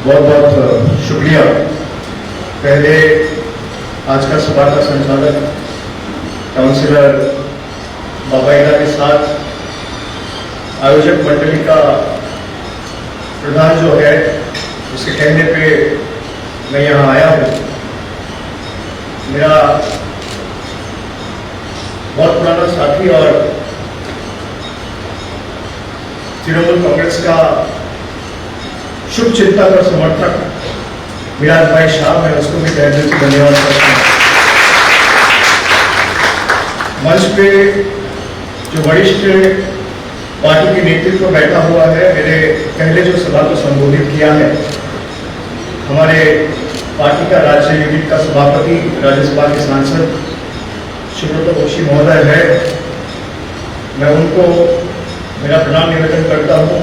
बहुत बहुत शुक्रिया। पहले आज का सभा का संचालक काउंसिलर बाबाइला के साथ आयोजक मंडली का प्रधान जो है उसके कहने पे मैं यहाँ आया हूँ। मेरा बहुत पुराना साथी और तृणमूल कांग्रेस का शुभ चिंतक और समर्थक विराज भाई शाह, मैं उसको भी तहे दिल से धन्यवाद करता हूँ। मंच पे जो वरिष्ठ पार्टी के नेतृत्व बैठा हुआ है, मेरे पहले जो सभा को संबोधित किया है, हमारे पार्टी का राज्य यूनिट का सभापति, राज्यसभा के सांसद सुब्रत जोशी महोदय है, मैं उनको मेरा प्रणाम निवेदन करता हूँ।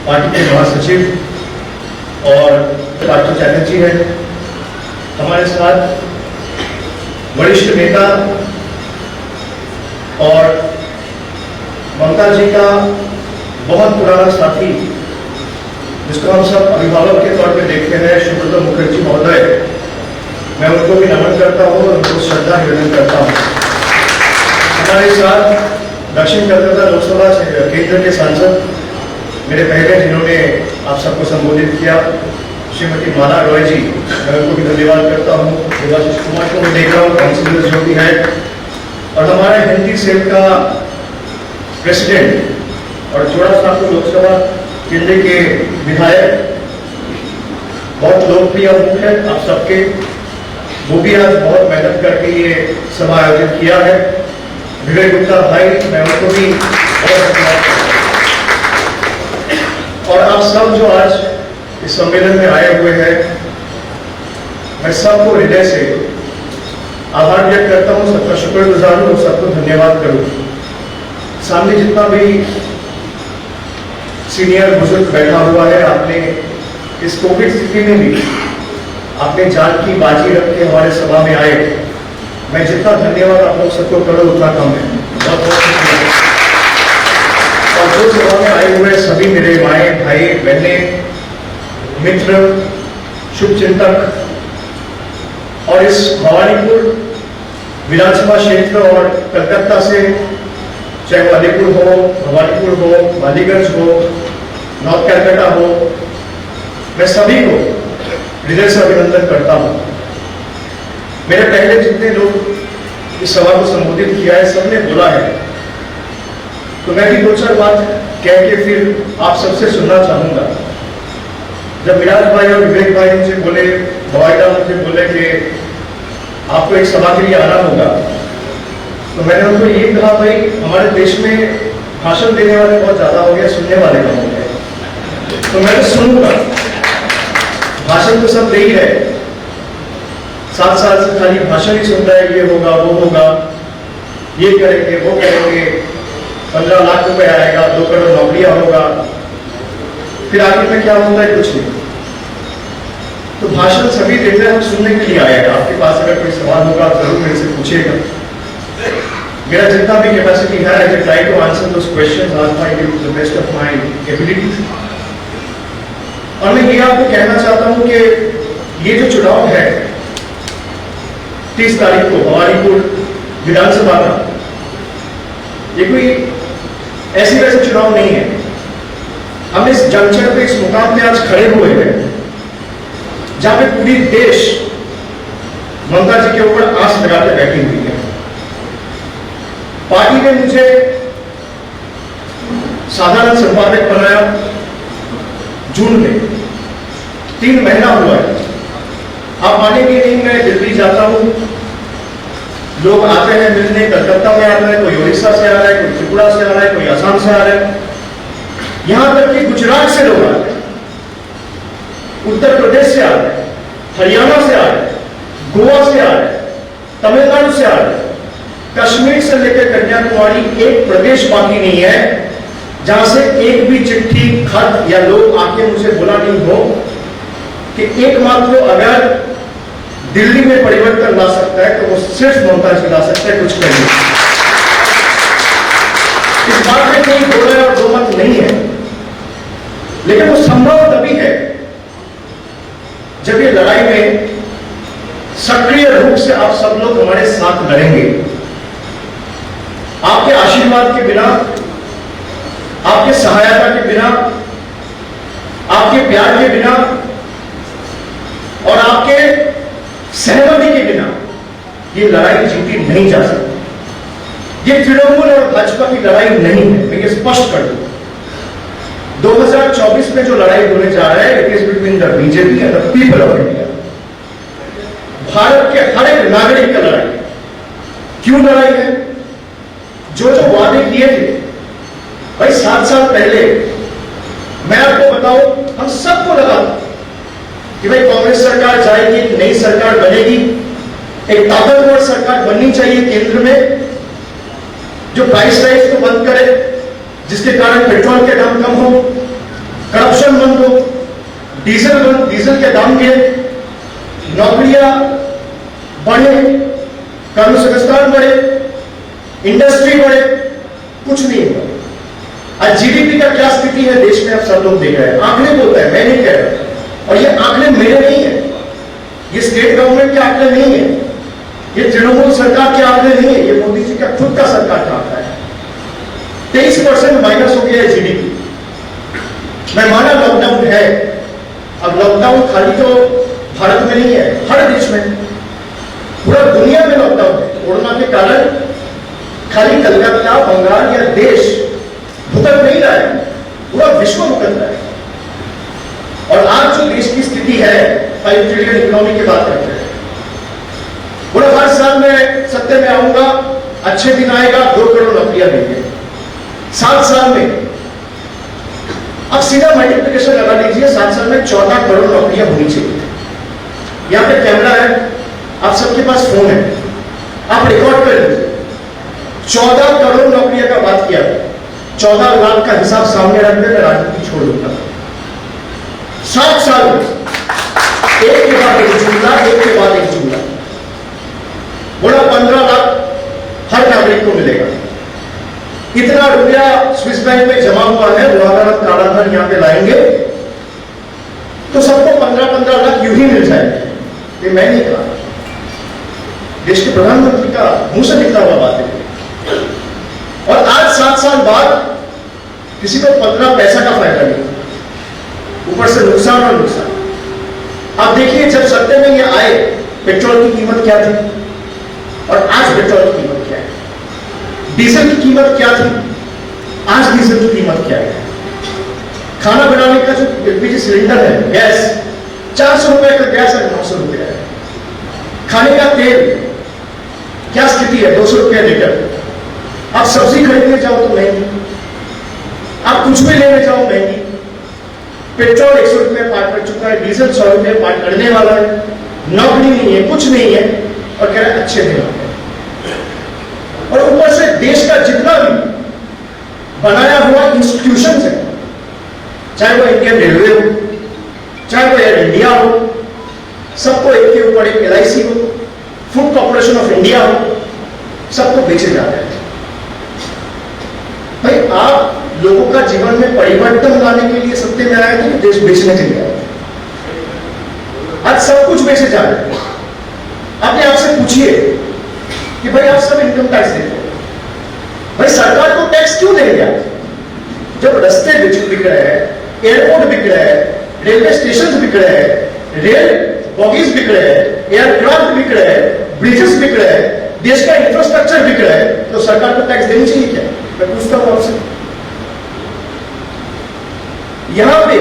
पार्टी के महासचिव और पार्टी चैटर्जी है, हमारे साथ वरिष्ठ नेता और ममता जी का बहुत पुराना साथी, जिसको हम सब अभिभावक के तौर पे देखते हैं, सुब्रत मुखर्जी महोदय, मैं उनको भी नमन करता हूँ और उनको श्रद्धा निवेदन करता हूँ। हमारे साथ दक्षिण कलकत्ता लोकसभा केंद्र के सांसद मेरे पहले जिन्होंने आप सबको संबोधित किया, श्रीमती माला रॉय जी, मैं उनको भी धन्यवाद करता हूँ। देवाशीष कुमार को मैं देख रहा हूँ, काउंसिलर जो भी है, और हमारे हिंदी सेल का प्रेसिडेंट और जोड़ा साहब लोकसभा केंद्र के विधायक, बहुत लोकप्रिय मुख है आप सबके, वो भी आज बहुत मेहनत करके ये सभा आयोजित किया है। विवेक गुप्ता भाई, मैं उनको भी बहुत धन्यवाद करता हूं। और आप सब जो आज इस सम्मेलन में आए हुए हैं, मैं सबको हृदय से आभार व्यक्त करता हूँ, सबका शुक्रगुजार हूँ और सबको धन्यवाद करूँ। सामने जितना भी सीनियर बुजुर्ग बैठा हुआ है, आपने इस कोविड स्थिति में भी आपने जान की बाजी रख के हमारे सभा में आए, मैं जितना धन्यवाद आप लोग सबको करूँ उतना कम है। बहुत बहुत शुक्रिया। और जो सभा में आए हुए सभी मेरे माए भाई बहने मित्र शुभचिंतक, और इस भवानीपुर विधानसभा क्षेत्र और कलकत्ता से, चाहे वो अलीपुर हो, भवानीपुर हो, बालीगंज हो, नॉर्थ कलकत्ता हो, मैं सभी को हृदय से अभिनंदन करता हूं। मेरे पहले जितने लोग इस सभा को संबोधित किया है, सबने बोला है, तो मैं भी दो चार बात कह के फिर आप सबसे सुनना चाहूंगा। जब विराज भाई और विवेक भाई मुझे बोले, भवाईदा मुझे बोले कि आपको एक सभा के लिए आना होगा, तो मैंने उनको ये कहा, भाई हमारे देश में भाषण देने वाले बहुत ज्यादा हो गए, सुनने वाले कम हो गए, तो मैं तो सुनूंगा। भाषण तो सब दे ही रहे, 7 साल से खाली भाषण ही सुन रहे हैं, ये होगा वो होगा, ये करेंगे वो करेंगे, 15 लाख रुपए आएगा, 2 करोड़ नौकरियां होगा, फिर आगे में क्या होता है, कुछ नहीं। तो भाषण सभी देते हैं, हम सुनने के लिए आएगा। आपके पास अगर कोई सवाल होगा जरूर मेरे से पूछिएगा। मेरा जितना भी कैपेसिटी है, I will try to answer those questions as my the best of my abilities. और मैं ये आपको कहना चाहता हूं कि ये जो चुनाव है 30 तारीख को भवानीपुर विधानसभा का, ये कोई ऐसी वैसे चुनाव नहीं है। हम इस जंक्शन पे, इस मुकाम पे आज खड़े हुए हैं जहां पे पूरी देश ममता जी के ऊपर आस लगाकर बैठी हुई है। पार्टी ने मुझे साधारण संपादक बनाया जून में, 3 महीना हुआ है। आप मानेंगे नहीं, मैं दिल्ली जाता हूं, लोग आते हैं मिलने, कलकत्ता में आ रहे हैं, कोई उड़ीसा से आ रहा है, कोई त्रिपुरा से आ रहा है, कोई असम से आ रहा है, यहां तक कि गुजरात से लोग आ रहे हैं, उत्तर प्रदेश से आ रहे हैं, हरियाणा से आ रहे हैं, गोवा से आ रहे हैं, तमिलनाडु से आ रहे हैं, कश्मीर से लेकर कन्याकुमारी, एक प्रदेश बाकी नहीं है जहां से एक भी चिट्ठी, खत या लोग आके मुझे बोला नहीं हो कि एकमात्र अगर दिल्ली में परिवर्तन ला सकता है तो वो सिर्फ ममता जी ला सकता है, कुछ नहीं। इस बात में कोई दो राय और दो मत नहीं है, लेकिन वो संभव तभी है आप सब लोग हमारे साथ लड़ेंगे। आपके आशीर्वाद के बिना, आपके सहायता के बिना, आपके प्यार के बिना और आपके सहमति के बिना ये लड़ाई जीती नहीं जा सकती। ये तृणमूल और भाजपा की लड़ाई नहीं है, मैं ये स्पष्ट कर दूं। 2024 में जो लड़ाई होने जा रहा है, it is between the BJP and the people of India. Bharat के हर एक नागरिक का लड़ाई है। क्यों लड़ाई है? जो जो वादे किए थे भाई 7 साल पहले, मैं आपको बताऊं, हम सबको लगा कि भाई कांग्रेस सरकार जाएगी, एक नई सरकार बनेगी, एक ताकतवर सरकार बननी चाहिए केंद्र में, जो प्राइस राइज को बंद करे, जिसके कारण पेट्रोल के दाम कम हो, करप्शन बंद हो, डीजल के दाम गिरे, नौकरियां बढ़े, कर्म संस्कार बढ़े, इंडस्ट्री बढ़े। कुछ नहीं हुआ। आज जीडीपी का क्या स्थिति है देश में, आप सब लोग देख रहे हैं। आंकड़े बोलते हैं, मैं नहीं कह रहा। और ये आंकड़े मेरे नहीं है, ये स्टेट गवर्नमेंट के आंकड़े नहीं है, ये तृणमूल सरकार के आंकड़े नहीं है, ये मोदी जी का खुद का सरकार का आंकड़ा है। 23% माइनस हो गया है जीडीपी। मैं माना लॉकडाउन है, अब लॉकडाउन खाली तो भारत में नहीं है, हर देश में, पूरा दुनिया में लॉकडाउन है। कोरोना के कारण खाली कलकत्ता, बंगाल या देश भुगत नहीं रहा है, पूरा विश्व भुगत रहा है। और आज जो देश की स्थिति है, 5 ट्रिलियन इकोनॉमी की बात करते हैं, पूरा हर साल में सत्ते में आऊंगा, अच्छे दिन आएगा, 2 करोड़ नौकरियां देंगे 7 साल में। अब सीधा मल्टीप्लिकेशन लगा लीजिए, 7 साल में 14 करोड़ नौकरियां होनी चाहिए। यहां पे कैमरा है, आप सबके पास फोन है, आप रिकॉर्ड कर लीजिए। 14 करोड़ नौकरियों का बात किया, 14 लाख का हिसाब सामने रख दे, मैं राजनीति छोड़ दूंगा। 7 साल में एक के बाद एक जुमला, एक के बाद एक जुमला। बोला 15 लाख हर नागरिक को मिलेगा। इतना रुपया स्विस बैंक में जमा हुआ है, वो अगर आप काला धन यहां पे लाएंगे तो सबको 15-15 लाख यूं ही मिल जाएंगे। ये मैं नहीं कहा, देश के प्रधानमंत्री का मुंह से निकला हुआ बात है। और आज 7 साल बाद किसी को 15 पैसा का फायदा नहीं, ऊपर से नुकसान और नुकसान। आप देखिए, जब सत्ते में ये आए, पेट्रोल की कीमत क्या थी और आज पेट्रोल की कीमत क्या है, डीजल की कीमत क्या थी, आज डीजल की कीमत क्या है, खाना बनाने का जो एलपीजी सिलेंडर है, गैस 400 रुपए का गैस है, 900 रुपए है। खाने का तेल क्या स्थिति है, 200 रुपए लीटर। आप सब्जी खरीदने जाओ तो महंगी, आप कुछ भी लेने जाओ महंगी। पेट्रोल 100 रुपए पार कर चुका है, डीजल 100 रुपए पार करने वाला है, नौकरी नहीं है, कुछ नहीं है, और कह रहे हैं अच्छे दिन आते हैं। और ऊपर से देश का जितना भी बनाया हुआ इंस्टीट्यूशन है, चाहे वो इंडियन रेलवे हो, चाहे वो एयर इंडिया हो, सबको एक के ऊपर एक LIC हो, फूड कॉर्पोरेशन ऑफ इंडिया हो, सबको बेचे जाते हैं। भाई आप लोगों का जीवन में परिवर्तन लाने के लिए सत्ते में आए थे कि देश बेचने के लिए आए? आज सब कुछ बेचे जा रहे हैं। आपने आपसे पूछिए कि भाई आप सब इनकम टैक्स देते हो, भाई सरकार को टैक्स क्यों देंगे आप? जब रास्ते बिक रहे हैं, एयरपोर्ट बिक रहे हैं, रेलवे स्टेशन बिक रहे हैं, रेल बॉगीज बिक रहे हैं, एयरक्राफ्ट बिक रहे हैं, ब्रिजेस बिक रहे हैं, देश का इंफ्रास्ट्रक्चर बिक रहा है, तो सरकार को टैक्स देनी चाहिए क्या? मैं पूछता हूं आपसे। यहां पे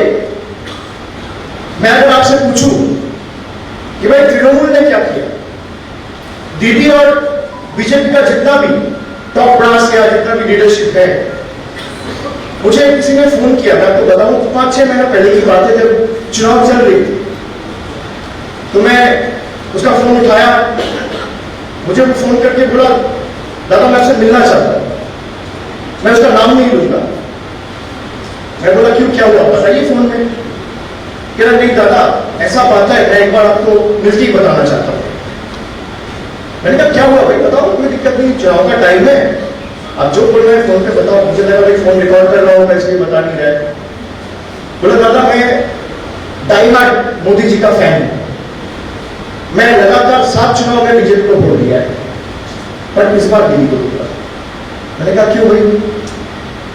मैं अगर आपसे पूछूं कि भाई तृणमूल ने क्या किया, दीदी और बीजेपी का जितना भी टॉप ब्रास या जितना भी लीडरशिप है, मुझे किसी ने फोन किया, मैं आपको बताऊं 5-6 महीना पहले की बात है, जब चुनाव चल रही थी, तो मैं उसका फोन उठाया, मुझे वो फोन करके बोला, दादा मैं आपसे मिलना चाहता हूं, मैं उसका नाम नहीं लूंगा। मैं बोला क्यों, क्या हुआ, बताइए फोन में। कह रहा नहीं दादा ऐसा बात है, मैं एक बार आपको मिलती बताना चाहता हूं। मैंने कहा क्या हुआ भाई, बताओ, कोई दिक्कत नहीं, चुनाव का टाइम है, आप जो बोल रहे हैं फोन पे बताओ। मुझे लगा भाई फोन रिकॉर्ड कर रहा हूं मैं, इसलिए बता नहीं रहा। बोला दादा मैं डाइहार्ड मोदी जी का फैन हूं, मैं लगातार 7 चुनाव में बीजेपी को वोट दिया है, पर इस बार दीदी को दूंगा। मैंने कहा क्यों भाई,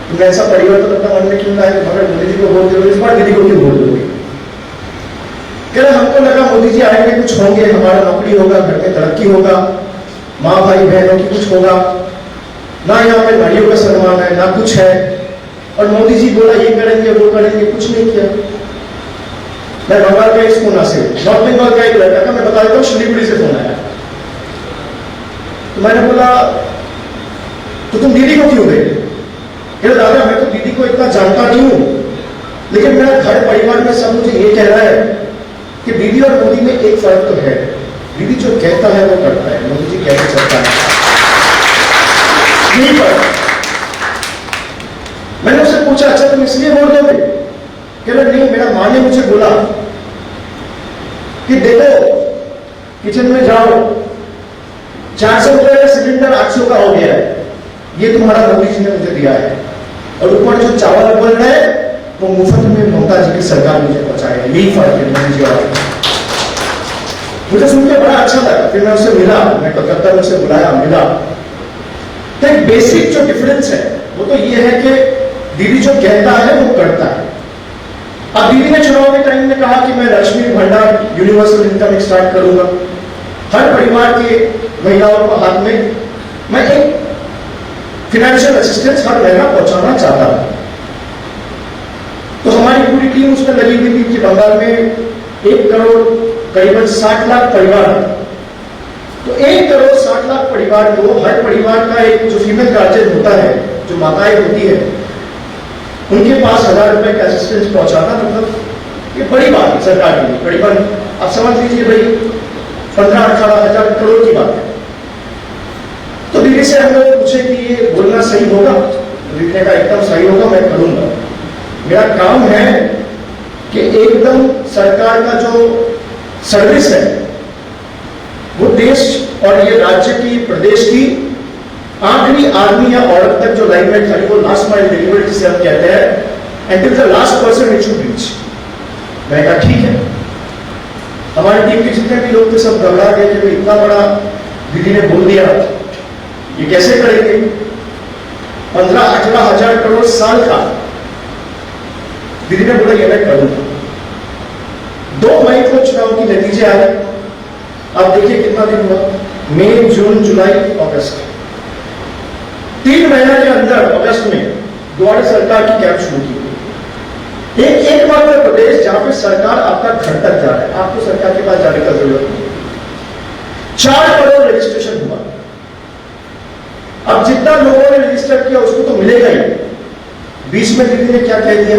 तुमने ऐसा परिवर्तन अपना मन में क्यों लाया, मगर मोदी जी को वोट दे, इस बार दीदी को क्यों वोट दोगे? कह रहे हमको लगा मोदी जी आएंगे, कुछ होंगे, हमारा नौकरी होगा, घर में तरक्की होगा, माँ भाई बहनों की कुछ होगा, ना यहाँ पे नारियों का सम्मान है, ना कुछ है। और मोदी जी बोला ये करेंगे वो करेंगे, कुछ नहीं किया। मैं बंगाल का इस कोना से, नॉर्थ बंगाल का एक लड़का का मैं बता देता हूँ, शिलीगुड़ी से फोन आया, तो मैंने बोला तो तुम दीदी को क्यों गए? कह दादा मैं तो दीदी को इतना जानता नहीं हूं, लेकिन मेरा घर परिवार में सब मुझे ये कह रहा है कि दीदी और मोदी में एक फर्क तो है, दीदी जो कहता है वो करता है, मोदी जी कहते चलता है, यही फर्क। मैंने उससे पूछा अच्छा तुम इसलिए वोट दोगे? कह रहा नहीं, मेरा मां ने मुझे बोला कि देखो किचन में जाओ, 400 रुपए का सिलेंडर 800 का हो गया है, ये तुम्हारा मोदी जी ने मुझे दिया है, और ऊपर जो चावल बन रहा है वो मुफ्त में ममता जी की सरकार मुझे पहुंचाएगा, यही फर्क है मोदी जी और। मुझे सुन के बड़ा अच्छा लगा, फिर मैं उससे मिला, मैं कलकत्ता में उसे बुलाया, मिला, तो एक बेसिक जो डिफरेंस है वो तो ये है कि दीदी जो कहता है वो करता है। अब दीदी ने चुनाव के टाइम में कहा कि मैं लक्ष्मी भंडार यूनिवर्सल इनकम स्टार्ट करूंगा, हर परिवार के महिलाओं को हाथ में मैं एक फाइनेंशियल असिस्टेंस हर महीना पहुंचाना चाहता हूं। तो हमारी पूरी टीम उसमें लगी हुई थी कि बंगाल में 1 करोड़ करीबन 60 लाख परिवार, तो 1 करोड़ 60 लाख परिवार को, हर परिवार का एक जो फीमेल गार्जियन होता है, जो माताएं होती है, उनके पास 1000 रुपए का असिस्टेंस पहुंचाना, मतलब ये बड़ी बात है सरकार के लिए। करीबन आप समझ लीजिए भाई 15-18 हजार करोड़ की बात है। तो दीदी से हम लोग पूछे कि ये बोलना सही होगा? दीदी ने कहा एकदम सही होगा, मैं करूंगा। मेरा काम है कि एकदम सरकार का जो सर्विस है वो देश और ये राज्य की, प्रदेश की आखिरी आदमी या औरत तक जो लाइन में खड़ी, वो लास्ट माइल डिलीवरी जिसे हम कहते हैं, and till the last person it should reach. मैं कहा ठीक है। हमारी टीम के जितने भी लोग थे सब घबरा गए कि इतना बड़ा दीदी ने बोल दिया, ये कैसे करेंगे? 15-18 हजार करोड़ साल का। दीदी ने बोला ये मैं करूंगा। 2 मई को चुनाव की नतीजे आए। अब देखिए कितना दिन हुआ, मई, जून, जुलाई, अगस्त, 3 महीने के अंदर अगस्त में द्वारा सरकार की कैंप शुरू की। एकमात्र प्रदेश जहां पे सरकार आपका घर तक जा रहा है, आपको सरकार के पास जाने का जरूरत नहीं। 4 करोड़ रजिस्ट्रेशन हुआ। अब जितना लोगों ने रजिस्टर किया उसको तो मिलेगा ही। बीच में दीदी ने क्या कह दिया?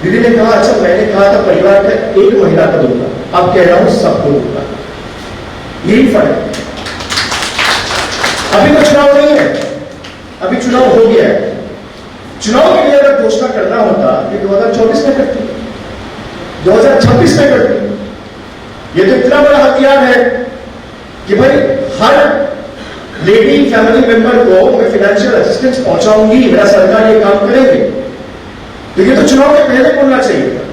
दीदी ने कहा अच्छा मैंने कहा था परिवार का 1 महिला को दूंगा, अब कह रहा हूं सबको दूंगा। यही फर्क है। अभी तो चुनाव नहीं है, अभी चुनाव हो गया है। चुनाव के लिए अगर घोषणा करना होता कि 2024 में करती, 2026 में करती। ये तो इतना बड़ा हथियार है कि भाई हर लेडी फैमिली मेंबर को मैं फाइनेंशियल असिस्टेंस पहुंचाऊंगी, मेरा सरकार ये काम करेंगे। तो ये तो चुनाव के पहले बोलना चाहिए था,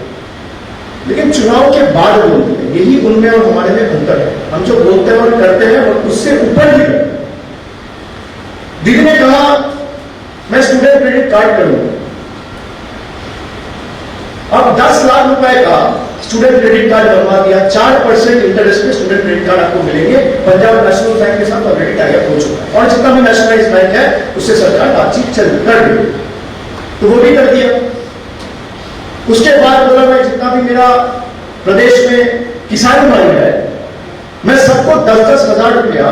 लेकिन चुनाव के बाद बोलते हैं। यही उनमें और हमारे में अंतर है। हम जो बोलते हैं और करते हैं और उससे ऊपर भी करते हैं। दीदी ने कहा मैं स्टूडेंट क्रेडिट कार्ड करूंगा। अब 10 लाख रुपए का स्टूडेंट क्रेडिट कार्ड बनवा दिया, 4% इंटरेस्ट में स्टूडेंट क्रेडिट कार्ड आपको मिलेंगे। पंजाब नेशनल बैंक के साथ ऑलरेडी टाइप हो चुका है, और जितना भी नेशनलाइज बैंक है उससे सरकार बातचीत चल कर रही है, तो वो भी कर दिया। उसके बाद बोला मैं जितना भी मेरा प्रदेश में किसान भाई है, मैं सबको 10-10 हजार रुपया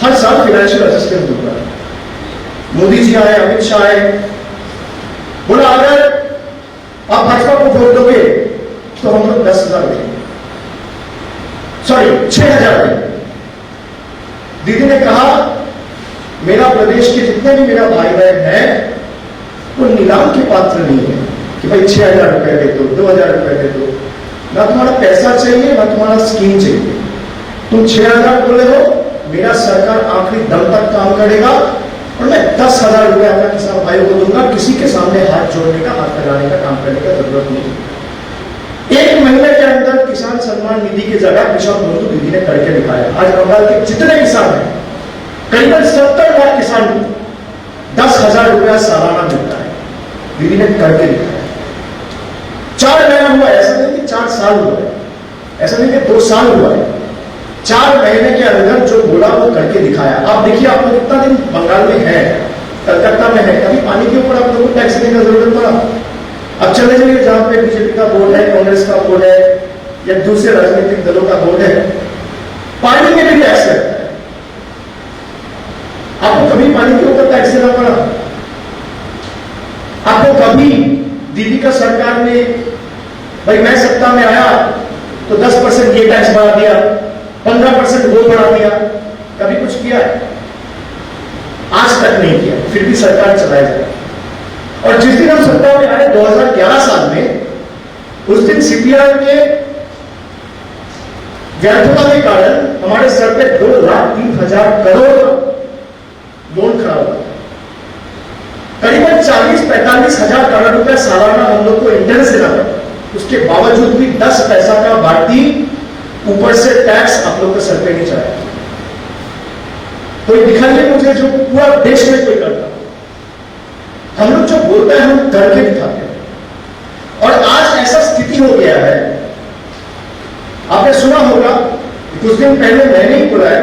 हर साल फाइनेंशियल असिस्टेंस दूंगा। मोदी जी आए, अमित शाह आए, बोला अगर आप भाजपा को वोट दोगे तो हम लोग 10,000 देंगे, सॉरी 6,000 देंगे। दीदी ने कहा मेरा प्रदेश के जितने भी मेरा भाई बहन है वो नीलाम के पात्र नहीं है कि भाई 6,000 रुपए दे दो, 2,000 रुपए दे दो। ना तुम्हारा पैसा चाहिए ना तुम्हारा स्कीम चाहिए, तुम 6,000 बोले हो, मेरा सरकार आखिरी दम तक काम करेगा और मैं 10,000 रुपए अपना किसान भाइयों को दूंगा। किसी के सामने हाथ जोड़ने का, हाथ फैलाने का काम करने का जरूरत नहीं। 1 महीने के अंदर किसान सम्मान निधि की जगह किसान बंधु दीदी ने करके दिखाया। आज बंगाल के जितने किसान हैं, करीबन 70 लाख किसान को 10,000 रुपया सालाना मिलता है। दीदी ने करके दिखाया। 4 महीना हुआ, ऐसा नहीं कि 4 साल हुआ है, ऐसा नहीं कि 2 साल हुआ है, 4 महीने के अंदर जो बोला वो करके दिखाया। आप देखिए, आप लोग कितना दिन बंगाल में है, कलकत्ता में है, कभी पानी के ऊपर आप लोगों को टैक्स देने का जरूरत पड़ा? अब चले जाइए जहां पे बीजेपी का बोर्ड है, कांग्रेस का बोर्ड है या दूसरे राजनीतिक दलों का बोर्ड है, पानी में भी टैक्स लगता है। आपको कभी पानी के ऊपर टैक्स देना पड़ा? आपको कभी दीदी का सरकार ने, भाई मैं सत्ता में आया तो 10% ये टैक्स बढ़ा दिया, 15% वो बढ़ा दिया, कभी कुछ किया? आज तक नहीं किया, फिर भी सरकार चलाई जा रही। और जिस दिन हम सत्ता में आए 2011 साल में, उस दिन सीपीआई के व्यर्थता के कारण हमारे सर पे 2,03,000 करोड़ लोन खड़ा हुआ। करीबन 40-45 हजार करोड़ रुपया सालाना हम लोग को इंटरेस्ट देना पड़ा। उसके बावजूद भी 10 पैसा का बाटी ऊपर से टैक्स आप लोग के सर पे नहीं चढ़ाया। कोई दिखाइए मुझे जो पूरा देश में कोई करता। हम लोग जो बोलते हैं हम करके दिखाते हैं। और आज ऐसा स्थिति हो गया है, आपने सुना होगा कुछ दिन पहले मैंने ही बोला है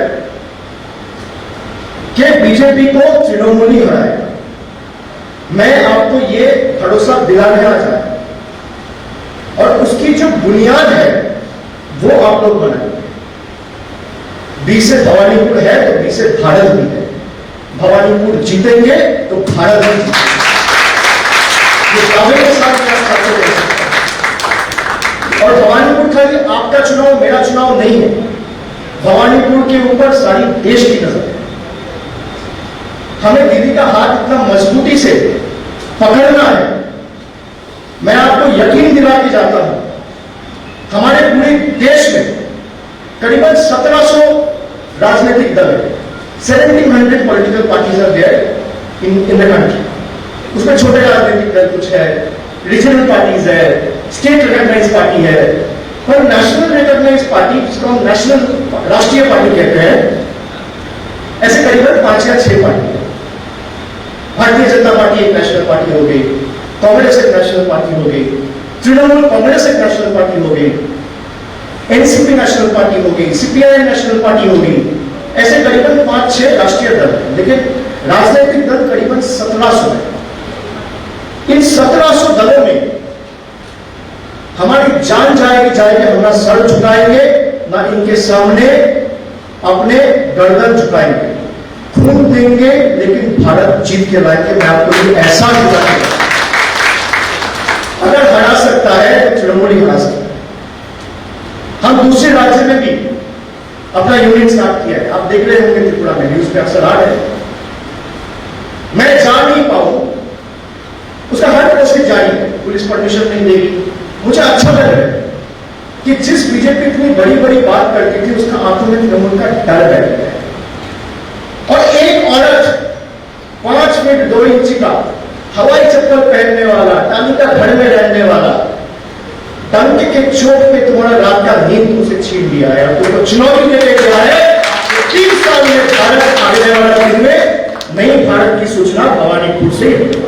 कि बीजेपी को तृणमूल ही हराएगा। मैं आपको ये भरोसा दिलाना चाहता हूं और उसकी जो बुनियाद है वो आप लोग बनाएंगे। बी से भवानीपुर है तो बी से भारत भी है। भवानीपुर जीतेंगे तो भारत भी जीतेगा। ये दावे के साथ क्या साथ है। और भवानीपुर खाली आपका चुनाव मेरा चुनाव नहीं है। भवानीपुर के ऊपर सारी देश की नजर है। हमें दीदी का हाथ इतना मजबूती से पकड़ना है। मैं आपको यकीन दिला के जाता हूं, हमारे पूरे देश में करीबन 1700 राजनीतिक दल है। 1700 political parties are there in the country. उसमें छोटे राजनीतिक दल कुछ है, रीजनल पार्टीज है, स्टेट रिकॉग्नाइज पार्टी है, पर नेशनल रिकॉग्नाइज पार्टी जिसको हम नेशनल राष्ट्रीय पार्टी कहते हैं, ऐसे करीबन 5 या 6 पार्टी है। भारतीय जनता पार्टी एक नेशनल पार्टी हो गई, कांग्रेस एक नेशनल पार्टी हो गई, तृणमूल कांग्रेस एक नेशनल पार्टी हो गई, एनसीपी नेशनल पार्टी हो गई, सीपीआई नेशनल पार्टी हो गई। ऐसे करीबन 5-6 राष्ट्रीय दल हैं, लेकिन राजनीतिक दल करीबन 1700 है। इन 1700 दलों में हमारी जान जाएगी, हमारा सर झुकाएंगे ना, इनके सामने अपने गर्दन झुकाएंगे, खून देंगे, लेकिन भारत जीत के लाएंगे। मैं आपको ये ऐसा दिलाऊंगा। अगर हरा सकता है तो तृणमूल ही हरा सकता है। हम दूसरे राज्य में भी अपना यूनिट स्टार्ट किया है। आप देख रहे होंगे त्रिपुरा में, न्यूज पे अक्सर आ रहे हैं। मैं जा नहीं पाऊं उसका हर प्रोसेस जारी है, पुलिस परमिशन नहीं देगी। मुझे अच्छा लग रहा है कि जिस बीजेपी इतनी बड़ी बड़ी बात करती थी उसका आंखों में तृणमूल का डर बैठ गया है। और एक औरत 5 फीट 2 इंच का हवाई चप्पल पहनने वाला, टाली का घर में रहने वाला, डंके के चोट पे तुम्हारा रात का नींद तुमसे छीन लिया है, तुमको चुनौती देने गया है। 3 साल में भारत आने वाला दिन में नई भारत की सूचना भवानीपुर से होगी।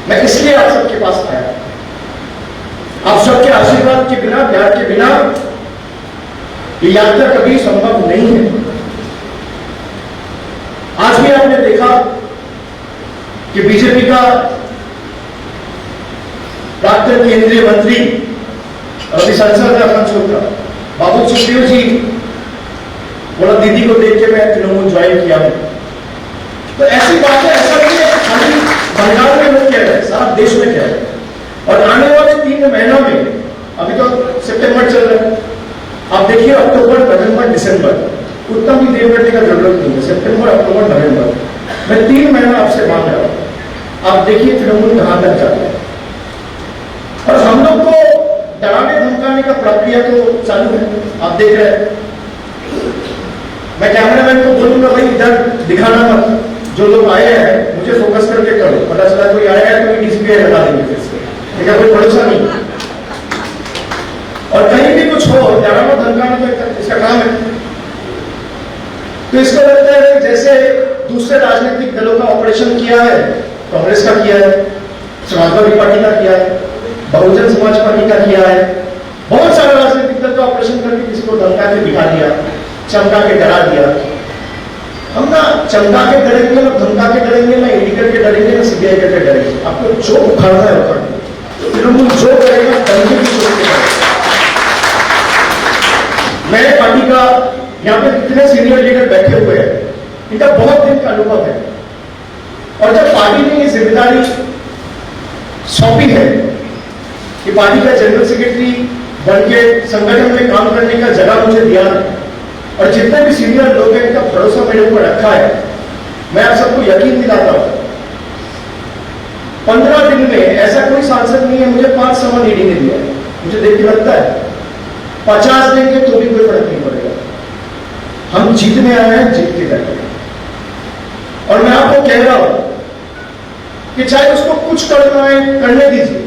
मैं इसलिए आप सबके पास आया। आप सबके आशीर्वाद के बिना, प्यार के बिना ये यात्रा कभी संभव नहीं है। आज भी आपने देखा कि बीजेपी का प्राक्तन केंद्रीय मंत्री अभी संसद का छोटा बाबू सुप्रियो जी बोला दीदी को देख के मैं तृणमूल ज्वाइन किया हूं। तो ऐसी बातें ऐसा नहीं है खाली बंगाल में लोग कह रहे हैं, सारा देश में कह रहे हैं। और आने वाले 3 महीनों में, अभी तो सितंबर चल रहा है, आप देखिए अक्टूबर, नवंबर, दिसंबर, उतना भी देर करने का जरूरत नहीं है। सितंबर, अक्टूबर, नवंबर, मैं 3 महीना आपसे मांग रहा हूं। आप देखिए तृणमूल कहां तक जाता है। और हम लोग को डराने धमकाने का प्रक्रिया तो चालू है, आप देख रहे हैं। मैं कैमरामैन को बोलूंगा भाई इधर दिखाना मत, जो लोग आए हैं मुझे फोकस करके करो, पता चला कोई आया है तो डिस्प्ले लगा देंगे फिर से, ठीक है, कोई भरोसा नहीं। और कहीं भी कुछ हो, डराना धमकाना तो इसका काम है। तो इसको लगता है कि जैसे दूसरे राजनीतिक दलों का ऑपरेशन किया है, कांग्रेस का किया है, समाजवादी पार्टी का किया है, बहुजन समाज पार्टी का किया है, बहुत सारे राजनीतिक दल का ऑपरेशन करके किसी को धमका के दिखा दिया, चमका के डरा दिया। हम ना चमका के डरेंगे, ना धमका के डरेंगे, ना ईडी करके डरेंगे, ना सीबीआई करके डरेंगे। आपको जो उखाड़ना है उखाड़ना, तृणमूल जो करेगा डरने की सोच के करेगा। मेरे पार्टी का यहाँ पे कितने सीनियर लीडर बैठे हुए हैं, इनका बहुत दिन का अनुभव है। और जब पार्टी ने ये जिम्मेदारी सौंपी है कि पार्टी का जनरल सेक्रेटरी बनके संगठन में काम करने का जगह मुझे दिया है, और जितने भी सीनियर लोग हैं इनका भरोसा मेरे ऊपर रखा है, मैं आप सबको यकीन दिलाता हूं 15 दिन में ऐसा कोई सांसद नहीं है, मुझे 5 समन ईडी ने दिया है। मुझे देख के लगता है 50 देंगे तो भी कोई फर्क नहीं पड़ेगा। हम जीतने आए हैं, जीत के जाएंगे। और मैं आपको कह रहा हूं कि चाहे उसको कुछ करना है करने दीजिए।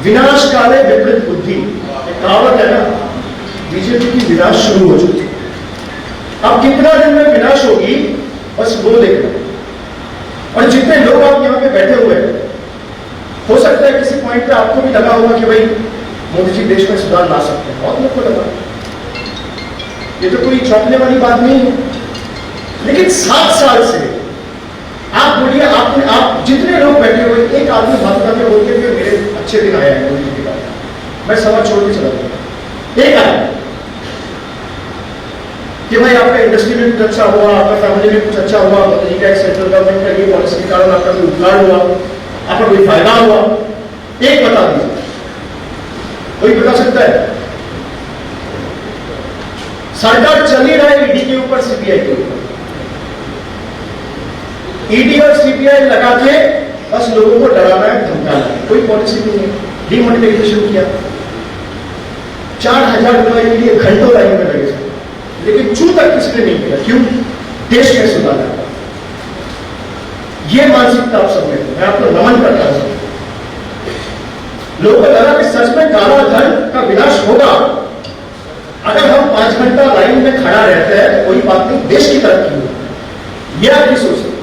विनाश काले विपरीत बुद्धि, एक कहावत है ना, बीजेपी की विनाश शुरू हो चुकी है। अब कितना दिन में विनाश होगी बस वो देखना। और जितने लोग आप यहां पे बैठे हुए हैं, हो सकता है किसी पॉइंट पे आपको भी लगा होगा कि भाई मोदी जी देश में सुधार ला सकते हैं, बहुत लोग को लगा। ये तो कोई चौंकने वाली बात नहीं है। लेकिन 7 साल से आप बोलिए, आप जितने लोग बैठे हुए, एक आदमी भाजपा के बोल के मेरे अच्छे दिन आए हैं मोदी जी के बाद, मैं सवाल छोड़ के चला गया। एक आया कि भाई आपका इंडस्ट्री में कुछ अच्छा हुआ, आपका फैमिली में कुछ अच्छा हुआ, मोदी जी का एक सेंट्रल गवर्नमेंट का ये पॉलिसी के कारण आपका कोई उपकार हुआ, आपका कोई फायदा हुआ, एक बता दीजिए। कोई बता सकता है? सरकार चल ही रहा है ईडी के ऊपर, सीबीआई के ऊपर। ईडी और सीबीआई लगा के बस लोगों को डराना है, धमकाना है, कोई पॉलिसी नहीं है। डिमोनेटाइजेशन किया, 4000 रुपए के लिए घंटों लाइन में लगे, लेकिन चू तक किसी ने नहीं किया। क्यों? देश में सुधार है। ये मानसिकता आप सब में, मैं आपको नमन करता हूं। लोगों को लगा कि सच में काला धन का विनाश होगा अगर हम 5 घंटा लाइन में खड़ा रहते हैं, तो कोई बात नहीं, देश की तरक्की होगी। यह आपकी सोच है।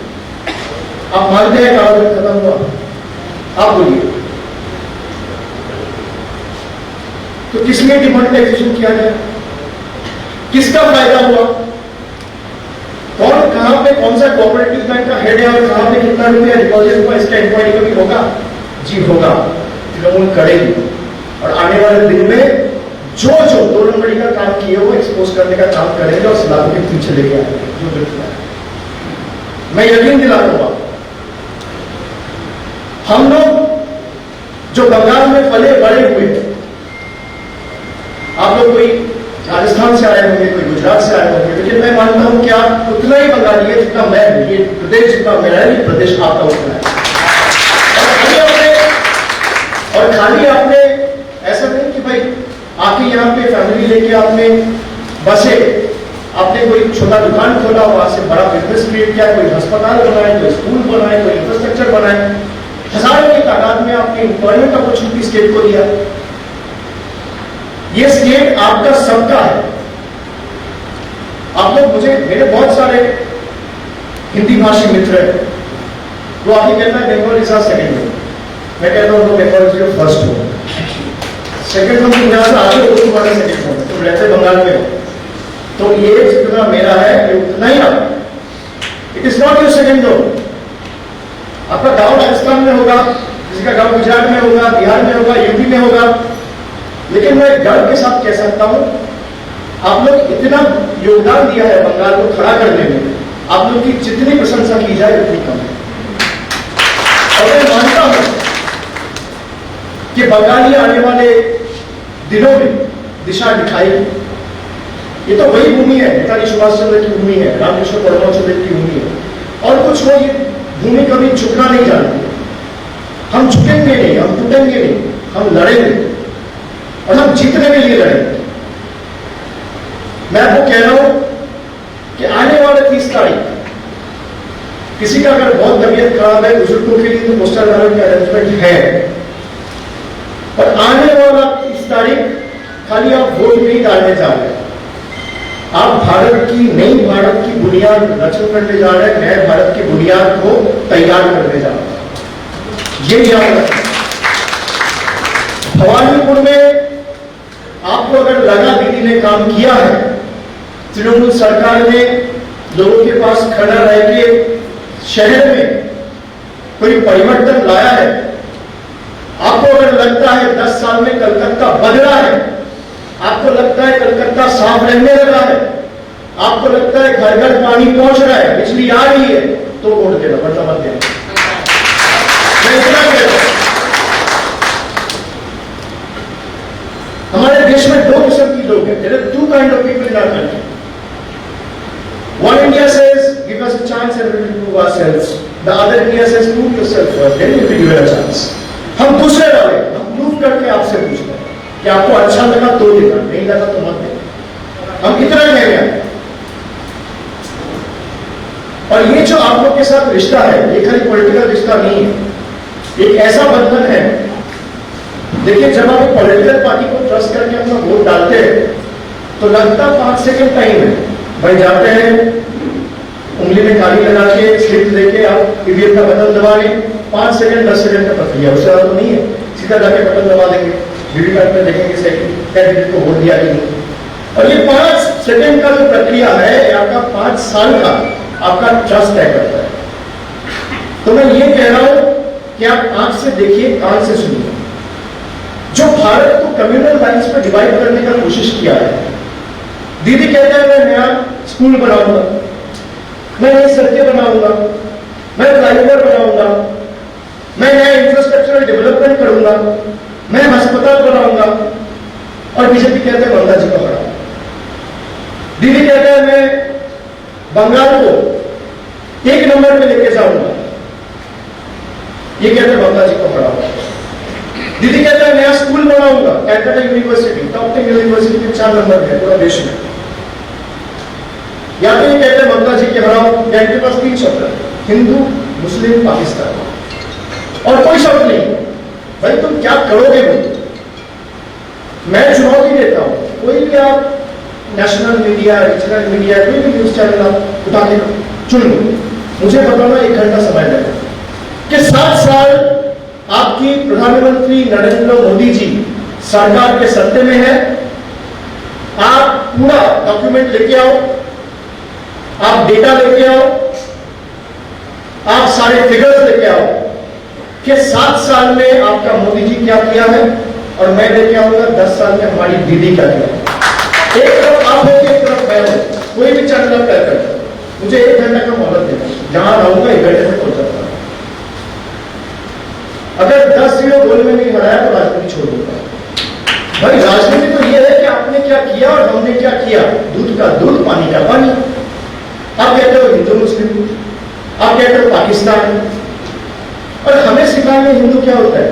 आप मानते हैं काला धन खत्म हुआ? आप बोलिए, तो किस लिए डिमोनेटाइजेशन किया गया? किसका फायदा हुआ? कौन कहां पे, कौन सा कोऑपरेटिव बैंक का हेड है और कहां पे कितना रुपया डिपॉजिट हुआ, इसका इंक्वायरी कभी होगा? जी होगा, तृणमूल करेगी। और आने वाले दिन में जो 2 नंबरी का काम किए वो एक्सपोज करने का काम करेंगे और सलाह के पीछे लेके आएंगे जो बिल्कुल है। मैं यकीन दिलाता हूं, हम लोग जो बंगाल में पले बड़े हुए, आप लोग कोई राजस्थान से आए होंगे, कोई गुजरात से आए होंगे, लेकिन मैं मानता हूं कि आप उतना ही बंगाली है जितना मैं हूं। ये प्रदेश जितना मेरा है, ये प्रदेश आपका उतना है। और खाली आपने ऐसा नहीं कि भाई आके यहाँ पे फैमिली लेके आपने बसे, आपने कोई छोटा दुकान खोला, वहां से बड़ा बिजनेस क्रिएट किया, कोई अस्पताल बनाए, कोई स्कूल बनाए, कोई इंफ्रास्ट्रक्चर बनाए, हजारों की तादाद में आपने एम्प्लॉयमेंट अपॉर्चुनिटी स्टेट को दिया। ये स्टेट आपका सबका है। आप लोग, मेरे बहुत सारे हिंदी भाषी मित्र हैं, वो आगे कहता है बंगाल इज सेकंड हो, मैं कहता हूं बंगाल इज फर्स्ट हो। सेकंड होम यहां से आगे हो, तुम्हारा सेकंड होम, तुम रहते बंगाल में हो, तो ये जितना मेरा है ये उतना ही आप, it is not your second home. आपका गांव राजस्थान में होगा, किसी का गांव गुजरात में होगा, बिहार में होगा, यूपी में होगा, लेकिन मैं गर्व के साथ कह सकता हूं आप लोग इतना योगदान दिया है बंगाल को खड़ा करने में, आप लोग की जितनी प्रशंसा की जाए उतनी कम है। और मैं मानता हूं कि बंगाली आने वाले दिनों में दिशा दिखाएगी। ये तो वही भूमि है, नेताजी सुभाष चंद्र की भूमि है, रामकृष्ण परमहंस की भूमि है, और कुछ वो ये भूमि कभी झुकना नहीं जानती। हम झुकेंगे नहीं, हम टूटेंगे नहीं, हम लड़ेंगे और हम जीतने के लिए लड़ेंगे। मैं आपको कह रहा हूं कि आने वाले 30 तारीख किसी का अगर बहुत तबीयत खराब है, बुजुर्गों के लिए तो पोस्टल बैलेट का अरेंजमेंट है, और आने खाली आप वोट नहीं डालने जा रहे हैं, आप भारत की नई भारत की बुनियाद रचना करने जा रहे हैं, नए भारत की बुनियाद को तैयार करने जा रहे हैं। ये याद रखें। भवानीपुर में आपको अगर लगा दीदी ने काम किया है, तृणमूल सरकार ने लोगों के पास खड़ा रह के शहर में कोई परिवर्तन लाया है, आपको अगर लगता है 10 साल में कलकत्ता बदला है, आपको लगता है कलकत्ता साफ रहने लगा है, आपको लगता है घर घर पानी पहुंच रहा है, बिजली आ रही है, तो वोट देना, वरना मत देना। मैं इतना कह रहा हूं, हमारे देश में 2 किस्म के लोग हैं। There are 2 kind of people in our country. One India says, give us a chance and we will prove ourselves. The other India says, prove yourself first, then you will be given a chance. हम दूसरे वाले, हम prove करके आपसे पूछते हैं कि आपको अच्छा लगा तो देना, नहीं लगा तो मत देना। हम इतना कह रहे हैं। और ये जो आप लोग के साथ रिश्ता है, ये खाली पॉलिटिकल रिश्ता नहीं है, एक ऐसा बंधन है। देखिए, जब आप पॉलिटिकल पार्टी को ट्रस्ट करके अपना वोट डालते हैं तो लगता 5 सेकंड टाइम है, भाई जाते हैं उंगली में काली लगा के स्लिप लेके आप ईवीएम का बटन दबा लें, 5 सेकंड 10 सेकंड का प्रक्रिया, उससे ज्यादा तो नहीं है। सीधा जाके बटन दबा देंगे, वीवीपैट में देखेंगे कैंडिडेट को वोट दिया कि नहीं। और ये 5 सेकंड का जो प्रक्रिया है, आपका 5 साल का आपका ट्रस्ट तय करता है। तो मैं ये कह रहा हूं कि आप आंख से देखिए, कान से सुनिए। जो भारत को कम्युनल लाइन्स पर डिवाइड करने का कोशिश किया है, दीदी कहते हैं मैं नया स्कूल बनाऊंगा, मैं नई सड़कें बनाऊंगा, मैं फ्लाईओवर बनाऊंगा, मैं नया इंफ्रास्ट्रक्चरल डेवलपमेंट करूंगा, मैं अस्पताल बनाऊंगा, और बीजेपी कहते हैं गंगा जी को हटाओ। दीदी कहते हैं मैं बंगाल को 1 नंबर पे लेके जाऊंगा, ये कहते हैं गंगा जी को हटाओ। दीदी कहते हैं नया स्कूल बनाऊंगा, कैलकाटा यूनिवर्सिटी टॉप 10 यूनिवर्सिटी के 4 नंबर है पूरा देश में। या तो ये कहते हैं गंगा जी के हटाओ, या इनके पास 3 शब्द है, हिंदू, मुस्लिम, पाकिस्तान, और कोई शब्द नहीं। भाई तुम क्या करोगे? मैं चुनौती देता हूं, कोई भी आप नेशनल मीडिया, रीजनल मीडिया, कोई भी न्यूज चैनल आप उठा के चुन लो, मुझे बताना 1 घंटा समय लगेगा कि 7 साल आपकी प्रधानमंत्री नरेंद्र मोदी जी सरकार के सत्ते में है। आप पूरा डॉक्यूमेंट लेके आओ, आप डेटा लेके आओ, आप सारे फिगर्स लेके आओ कि 7 साल में आपका मोदी जी क्या किया है, और मैं लेके आऊंगा 10 साल में हमारी दीदी क्या किया। एक तरफ आप हो, एक तरफ मैं हूं, कोई भी चैनल तय कर, मुझे 1 घंटा का मोहलत देना, जहां रहूंगा 1 घंटे में पहुंच जाता। अगर 10 वीडियो गोल में नहीं हराया तो राजनीति छोड़ दूंगा। भाई राजनीति तो यह है कि आपने क्या किया और हमने क्या किया, दूध का दूध, पानी का पानी। आप कहते हो हिंदू मुस्लिम, आप कहते हो पाकिस्तान, और हमें सिखाएंगे हिंदू क्या होता है।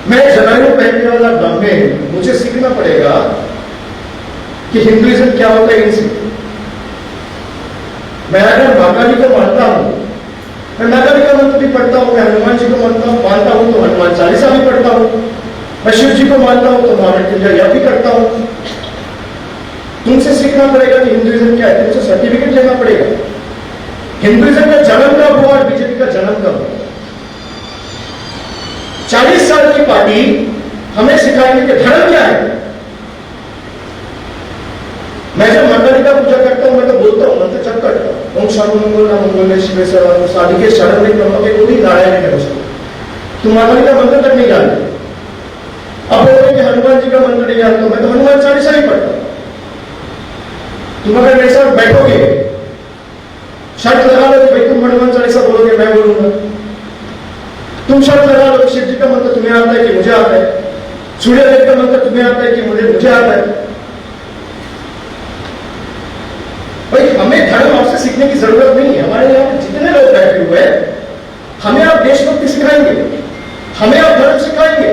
मैं जनानू पहनने वाला ब्राह्मण, मुझे सीखना पड़ेगा कि हिंदुइज्म क्या होता है इनसे। मैं अगर महाकाली को मानता हूं, मैं महाकाली का मंत्र भी पढ़ता हूं, मैं हनुमान जी को मानता हूं तो हनुमान चालीसा भी पढ़ता हूं, मैं शिव जी को मानता हूं तो महामृत्युंजय भी करता हूं। तुमसे सीखना पड़ेगा कि हिंदुइज्म क्या है, तुमसे सर्टिफिकेट लेना पड़ेगा। हिंदुइज्म का जन्म कब हुआ और बीजेपी का जन्म कब हुआ? 40 साल की पार्टी हमें सिखाएंगे कि धर्म क्या है। मैं जब महाकाली का पूजा करता हूं, मैं तो बोलता हूं, मंत्र जप करता हूं, ओम शांति मंगल ना मंगल शिव शादी के शरण में ब्रह्म के कोई नारायण है उसको। तुम महाकाली का मंत्र तक नहीं जानते। अब बोलते कि हनुमान जी का मंत्र नहीं जानते, मैं तो हनुमान चालीसा ही पढ़ता हूं। तुम अगर मेरे साथ बैठोगे, शर्त लगा लो कि भाई तुम हनुमान चालीसा बोलोगे, मैं बोलूंगा। तुम शर्त लगा लो शिव जी का मंत्र तुम्हें आता है कि मुझे आता है, सूर्यदेव का मंत्र तुम्हें आता है कि मुझे आता है। भाई हमें धर्म आपसे सीखने की जरूरत नहीं है। हमारे यहाँ पे जितने लोग बैठे हुए हैं, हमें आप देशभक्ति सिखाएंगे, हमें आप धर्म सिखाएंगे।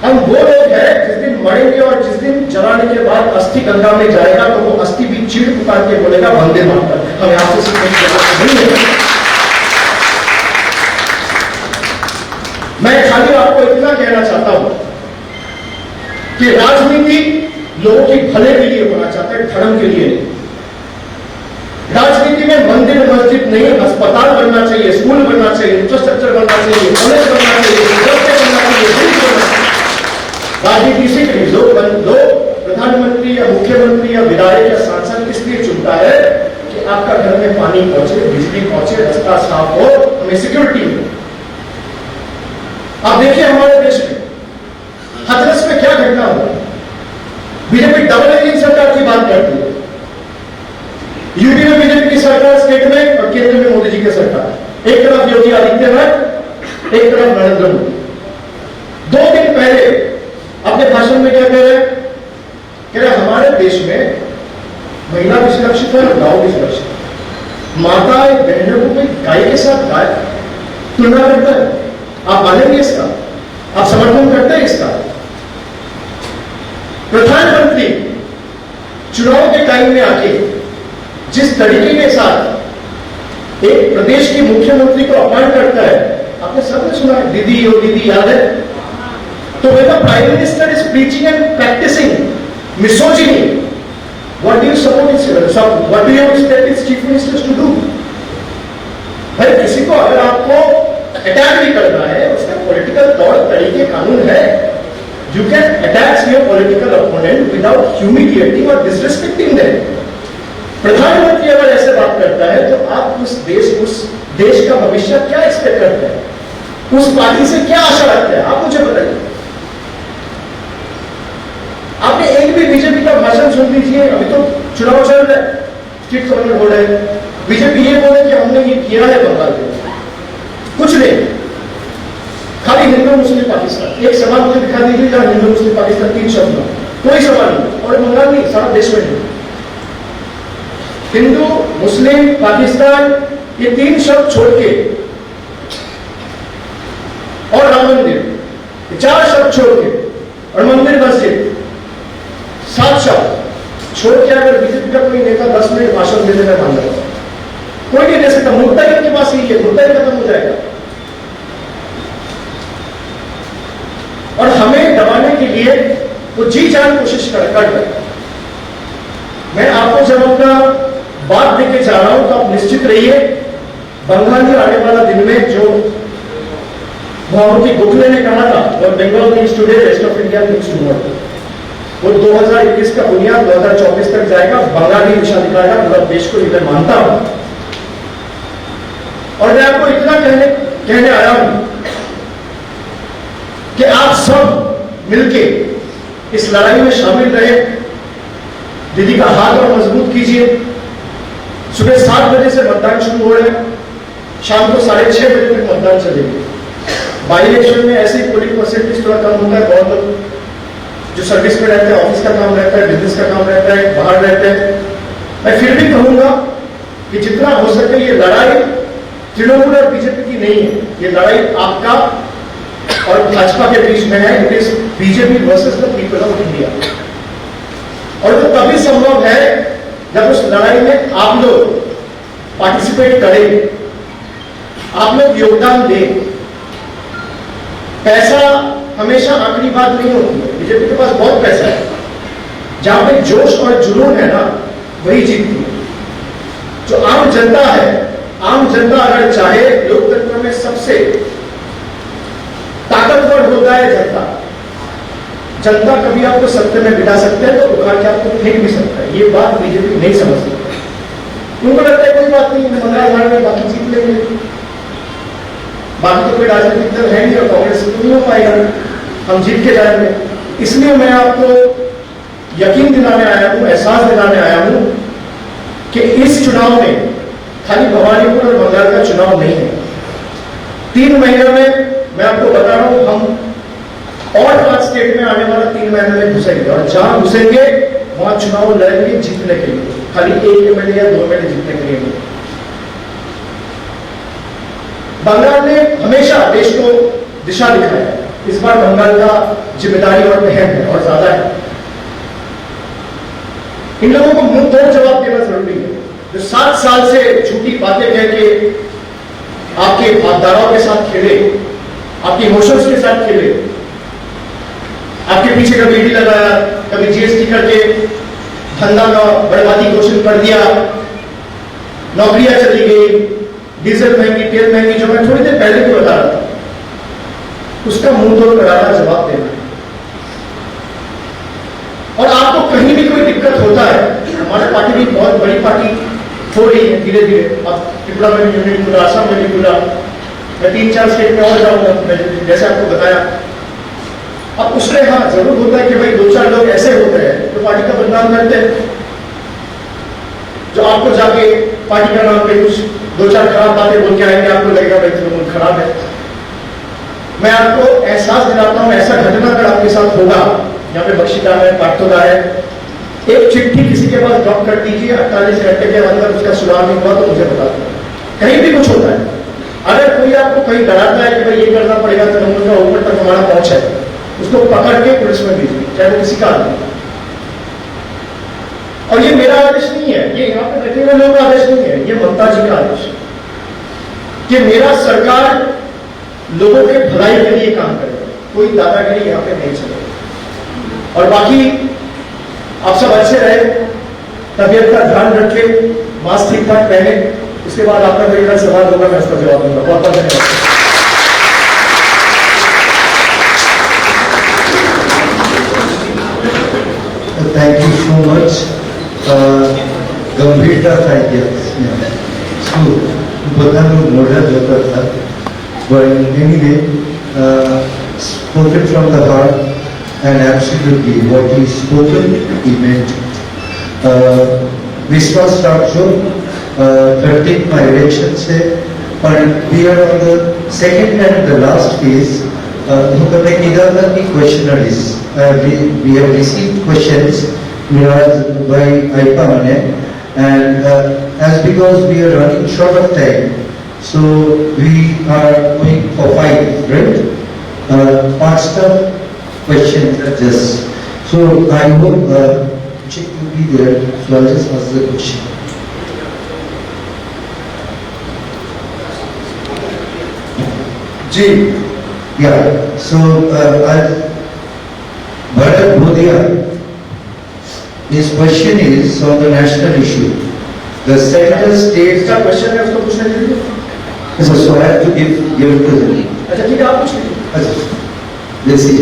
हम वो लोग हैं जिस दिन मरेंगे और जिस दिन जलाने के बाद अस्थि गंगा में जाएगा तो वो अस्थि भी चीड़ पुकार के बोलेगा वंदे मातरम। हमें आपसे सीखने की जरूरत नहीं है। मैं खाली आपको इतना कहना चाहता हूं कि राजनीति लोगों के भले के लिए होना चाहते हैं, धर्म के लिए नहीं। राजनीति में मंदिर मस्जिद नहीं, अस्पताल बनना चाहिए, स्कूल बनना चाहिए, इंफ्रास्ट्रक्चर बनना चाहिए, कॉलेज बनना चाहिए, रस्ते बनना चाहिए। राजनीति से नहीं, लोग प्रधानमंत्री या मुख्यमंत्री या विधायक या सांसद इसलिए चुनता है कि आपका घर में पानी पहुंचे, बिजली पहुंचे, रास्ता साफ हो, हमें सिक्योरिटी हो। आप देखिए हमारे देश में हाथरस में क्या घटना हुआ। बीजेपी डबल इंजन सरकार की बात करती है। यूपी में बीजेपी की सरकार, स्टेट में और केंद्र में मोदी जी की सरकार। एक तरफ योगी आदित्यनाथ, एक तरफ नरेंद्र मोदी। 2 दिन पहले अपने भाषण में क्या कह रहे हमारे देश में महिला भी सुरक्षित है और गांव भी सुरक्षित है। माता बहनों को कोई गाय के साथ गाय तुलना करता है। आप मानेंगे इसका? आप समर्थन करते हैं इसका? प्रधानमंत्री चुनाव के टाइम में आके जिस तरीके के साथ एक प्रदेश के मुख्यमंत्री को अपॉइंट करता है, आपने सबने सुना है, दीदी ओ दीदी, याद है? तो when the Prime Minister is preaching and practicing misogyny, what do you support? What do you expect its chief ministers to do? भाई किसी को अगर आपको अटैक भी करना है, उसका पॉलिटिकल तौर तरीके कानून है। You can attack your political opponent without humiliating or disrespecting them. प्रधानमंत्री अगर ऐसे बात करता है तो आप उस देश का भविष्य क्या एक्सपेक्ट करते हैं? उस पार्टी से क्या आशा रखते हैं? आप मुझे बताइए। आपने एक भी बीजेपी का भाषण सुन लीजिए। अभी तो चुनाव चल रहा है, स्टेट गवर्नमेंट हो रहा है, बीजेपी ये बोले कि हमने ये किया है बंगाल में, कुछ नहीं, खाली हिंदू मुस्लिम पाकिस्तान। एक सवाल मुझे दिखा दीजिए जहां हिंदू मुस्लिम पाकिस्तान 3 शब्द, कोई सवाल नहीं। और बंगाल नहीं, सारा देश में हिंदू मुस्लिम पाकिस्तान ये 3 शब्द छोड़ के और राम मंदिर 4 शब्द छोड़ के और मंदिर मस्जिद 7 शब्द छोड़ के अगर बीजेपी का कोई नेता 10 मिनट भाषण दे देना मान रहा, कोई नहीं दे सकता। मुद्दा ही उनके पास ही है, मुद्दा ही खत्म हो जाएगा। और हमें दबाने के लिए वो जी जान कोशिश कर रहे। मैं आपको जब अपना बात देके जा रहा हूं तो आप निश्चित रहिए, बंगाल में आने वाला दिन में जो महामती गोखले ने कहा था, और Bengal needs today, rest of India needs tomorrow, वो 2021 का बुनियाद 2024 तक जाएगा। बंगाल ही दिशा दिखाएगा, पूरा देश को इधर मानता हूं। और मैं आपको इतना कहने आया हूं कि आप सब मिलके इस लड़ाई में शामिल रहे। दीदी का हाथ और मजबूत कीजिए। सुबह 7 बजे से मतदान शुरू हो रहा है, शाम को 6:30 बजे तक मतदान चलेगी। बाई इलेक्शन में ऐसे ही पोलिंग परसेंटेज थोड़ा कम होता है। बहुत लोग जो सर्विस में रहते हैं, ऑफिस का काम रहता है, बिजनेस का काम रहता है, बाहर रहते हैं। मैं फिर भी कहूंगा कि जितना हो सके ये लड़ाई तृणमूल और बीजेपी की नहीं है, ये लड़ाई आपका और भाजपा के बीच में है। It is BJP versus the people of India. और वो तभी संभव है जब उस लड़ाई में आप लोग पार्टिसिपेट करें, आप लोग योगदान दें। पैसा हमेशा आखिरी बात नहीं होती है। बीजेपी के पास बहुत पैसा है, जहां पे जोश और जुनून है ना, वही जीतती है। जो आम जनता है, आम जनता अगर चाहे, लोकतंत्र में सबसे ताकतवर होता है जनता। जनता कभी आपको सत्य में बिठा सकते हैं तो उखाड़ के आपको फेंक भी सकता है। ये बात बीजेपी नहीं समझती। उनको लगता है कोई बात नहीं, मंगलवार में बाकी जीत लेंगे, बाकी तो कोई राजनीतिक दल है नहीं और कांग्रेस तो नहीं हो पाएगा, हम जीत के जाएंगे। इसलिए मैं आपको यकीन दिलाने आया हूं, एहसास दिलाने आया हूं कि इस चुनाव में खाली भवानीपुर और बंगाल का चुनाव नहीं है। 3 महीने में मैं आपको बता रहा हूं, हम और 5 स्टेट में आने वाला 3 महीने में घुसेंगे, और जहां घुसेंगे वहां चुनाव लड़ेंगे जीतने के लिए, खाली 1 एमएलए या 2 एमएलए जीतने के लिए। बंगाल ने हमेशा देश को दिशा दिखाया है। इस बार बंगाल का जिम्मेदारी और अहम है और ज्यादा है। इन लोगों को मुंह तोड़ जवाब देना जरूरी है। जो 7 साल से झूठी बातें कह के आपके भागदारों के साथ खेले, आपके इमोशंस के साथ खेले, आपके पीछे कभी ईडी लगाया, कभी जीएसटी करके धंधा का बर्बादी घोषित कर दिया, नौकरियां चली गई, डीजल महंगी, तेल महंगी, जो मैं थोड़ी देर पहले भी बता रहा था, उसका मुंह तोड़ करारा जवाब देना है। और आपको कहीं भी कोई दिक्कत होता है, हमारी पार्टी भी बहुत बड़ी पार्टी हो रही है धीरे धीरे, अब त्रिपुरा में भी यूनिट खुला, असम में भी खुला, मैं 3-4 स्टेट में और जाऊंगा जैसे आपको बताया। अब उसमें हाँ जरूर होता है कि भाई 2-4 लोग ऐसे होते हैं जो पार्टी का बदनाम करते हैं, जो आपको जाके पार्टी का नाम पे कुछ 2-4 खराब बातें बोल के आएंगे, आपको लगेगा भाई तृणमूल खराब है। मैं आपको एहसास दिलाता हूं, ऐसा घटना अगर आपके साथ होगा, यहाँ पे बख्शीदा है, पार्थोदा है, एक चिट्ठी किसी के पास ड्रॉप कर दीजिए, 48 घंटे के अंदर उसका सुराग नहीं हुआ तो मुझे बता दो। कहीं भी कुछ होता है, अगर कोई आपको कहीं डराता है कि भाई ये करना पड़ेगा, तृणमूल का ऊपर तक हमारा पहुंच है, उसको पकड़ के पुलिस में भेजिए, चाहे वो किसी का आदमी। और ये मेरा आदेश नहीं है, ये यहाँ पे बैठे हुए लोगों का आदेश नहीं है, ये ममता जी का आदेश है कि मेरा सरकार लोगों के भलाई के लिए काम करेगा, कोई दादागिरी यहाँ पे नहीं चलेगा। और बाकी आप सब अच्छे रहे, तबियत का ध्यान रखें, मास्क ठीक ठाक पहने। उसके बाद आपका कोई सवाल होगा, मैं उसका जवाब दूंगा। बहुत बहुत धन्यवाद। Thank you so much. गंभीरता था इसको बताना मोड़ा जाता था, but anyway, spoken from the heart and absolutely what he spoken, he meant. विश्वास राखो 13 my election से, but we are on the second and the last phase. हमने किधर की questionnaires, we have received questions by IPA mane, and as because we are running short of time, so we are going for 5, right? 5 questions are just. So I hope Chick will be there, so I'll just ask the question. जी, Yeah, so Bharat Bhodhia, his question is on the national issue. The central states. इसका question है, उसको पूछने दीजिए। So I have to give it to them. अच्छा ठीक है, आप पूछ लीजिए। अच्छा, let's see.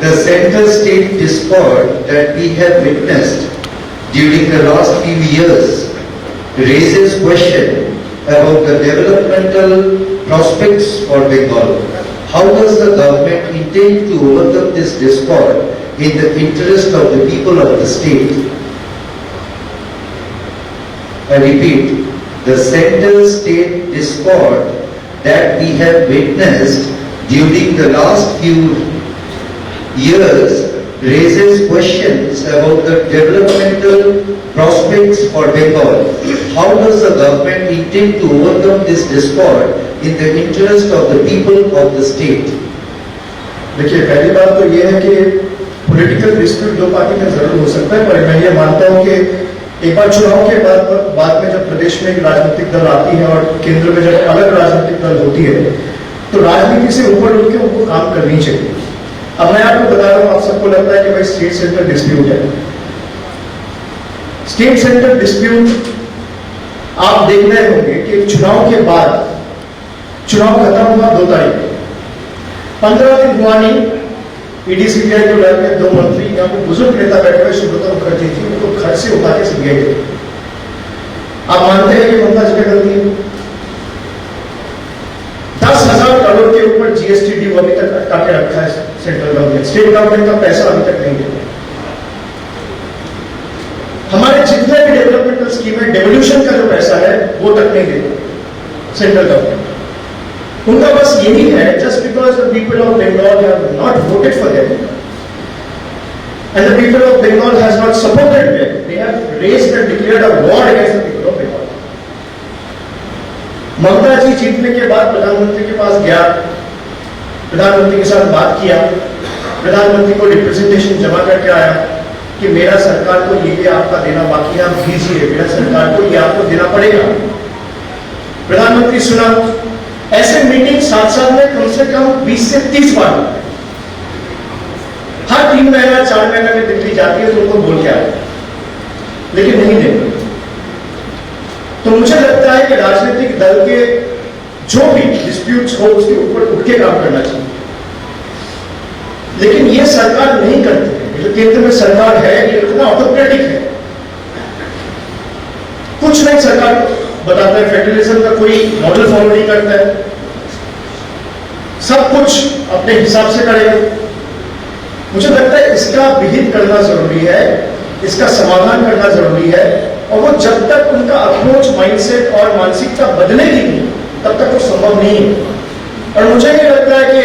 The central state discord that we have witnessed during the last few years raises question about the developmental prospects for Bengal. How does the government intend to overcome this discord in the interest of the people of the state? I repeat, the central state discord that we have witnessed during the last few years raises questions about the developmental prospects for Bengal. How does the government intend to overcome this discord in the interest of the people of the state? देखिए, पहली बात तो ये है कि political dispute दो party में जरूर हो सकता है, पर मैं ये मानता हूँ कि एक बार चुनाव के बाद में जब प्रदेश में एक राजनीतिक दल आती है और केंद्र में जब अलग राजनीतिक दल होती है, तो राजनीति से ऊपर उठ के उनको काम करनी चाहिए। अब मैं आपको बता रहा हूं, आप सबको लगता है कि भाई स्टेट सेंटर डिस्प्यूट है। स्टेट सेंटर डिस्प्यूट आप देख रहे होंगे कि चुनाव के बाद, चुनाव खत्म हुआ 2 तारीख, 15 दिन हुआ नहीं, ईडी सीबीआई को लड़के 2 मंत्री, यहाँ पे बुजुर्ग नेता बैठे हुए सुब्रता मुखर्जी थी, उनको घर से उठा के सीबीआई गए। आप मानते हैं कि ममता जी का गलती है? 10,000 करोड़ के ऊपर जीएसटी ड्यू अभी तक अटका के रखा है सेंट्रल गवर्नमेंट, स्टेट गवर्नमेंट का पैसा अभी तक नहीं दिया। हमारे जितने भी डेवलपमेंटल स्कीम है, डेवोल्यूशन का जो पैसा है वो तक नहीं देता सेंट्रल गवर्नमेंट। उनका बस यही है, just because the people of Bengal have not voted for them and the people of Bengal has not supported them, they have raised and declared a war against the people of Bengal. Mamata ji जीतने के बाद प्रधानमंत्री के पास गया, प्रधानमंत्री के साथ बात किया, प्रधानमंत्री को रिप्रेजेंटेशन जमा करके आया कि मेरा सरकार को ये आपका देना बाकी है, आप दीजिए, मेरा सरकार को ये आपको देना पड़ेगा। प्रधानमंत्री सुना, ऐसे मीटिंग साथ साथ में कम से कम 20 से 30 बार होते हैं। हर 3 महीना 4 महीने में दिल्ली जाती है तो उनको बोल के आए, लेकिन नहीं देते। तो मुझे लगता है कि राजनीतिक दल के जो भी डिस्प्यूट्स हो उसके ऊपर उठ के काम करना चाहिए, लेकिन ये सरकार नहीं करती है। जो केंद्र में सरकार है ये इतना ऑटोक्रेटिक है, कुछ नहीं सरकार बताता है, फेडरलिज्म का कोई मॉडल फॉलो नहीं करता है, सब कुछ अपने हिसाब से करेगा। मुझे लगता है इसका विहित करना जरूरी है, इसका समाधान करना जरूरी है, और वो जब तक उनका अप्रोच, माइंडसेट और मानसिकता बदलेगी नहीं तब तक वो संभव नहीं है। और मुझे नहीं लगता है कि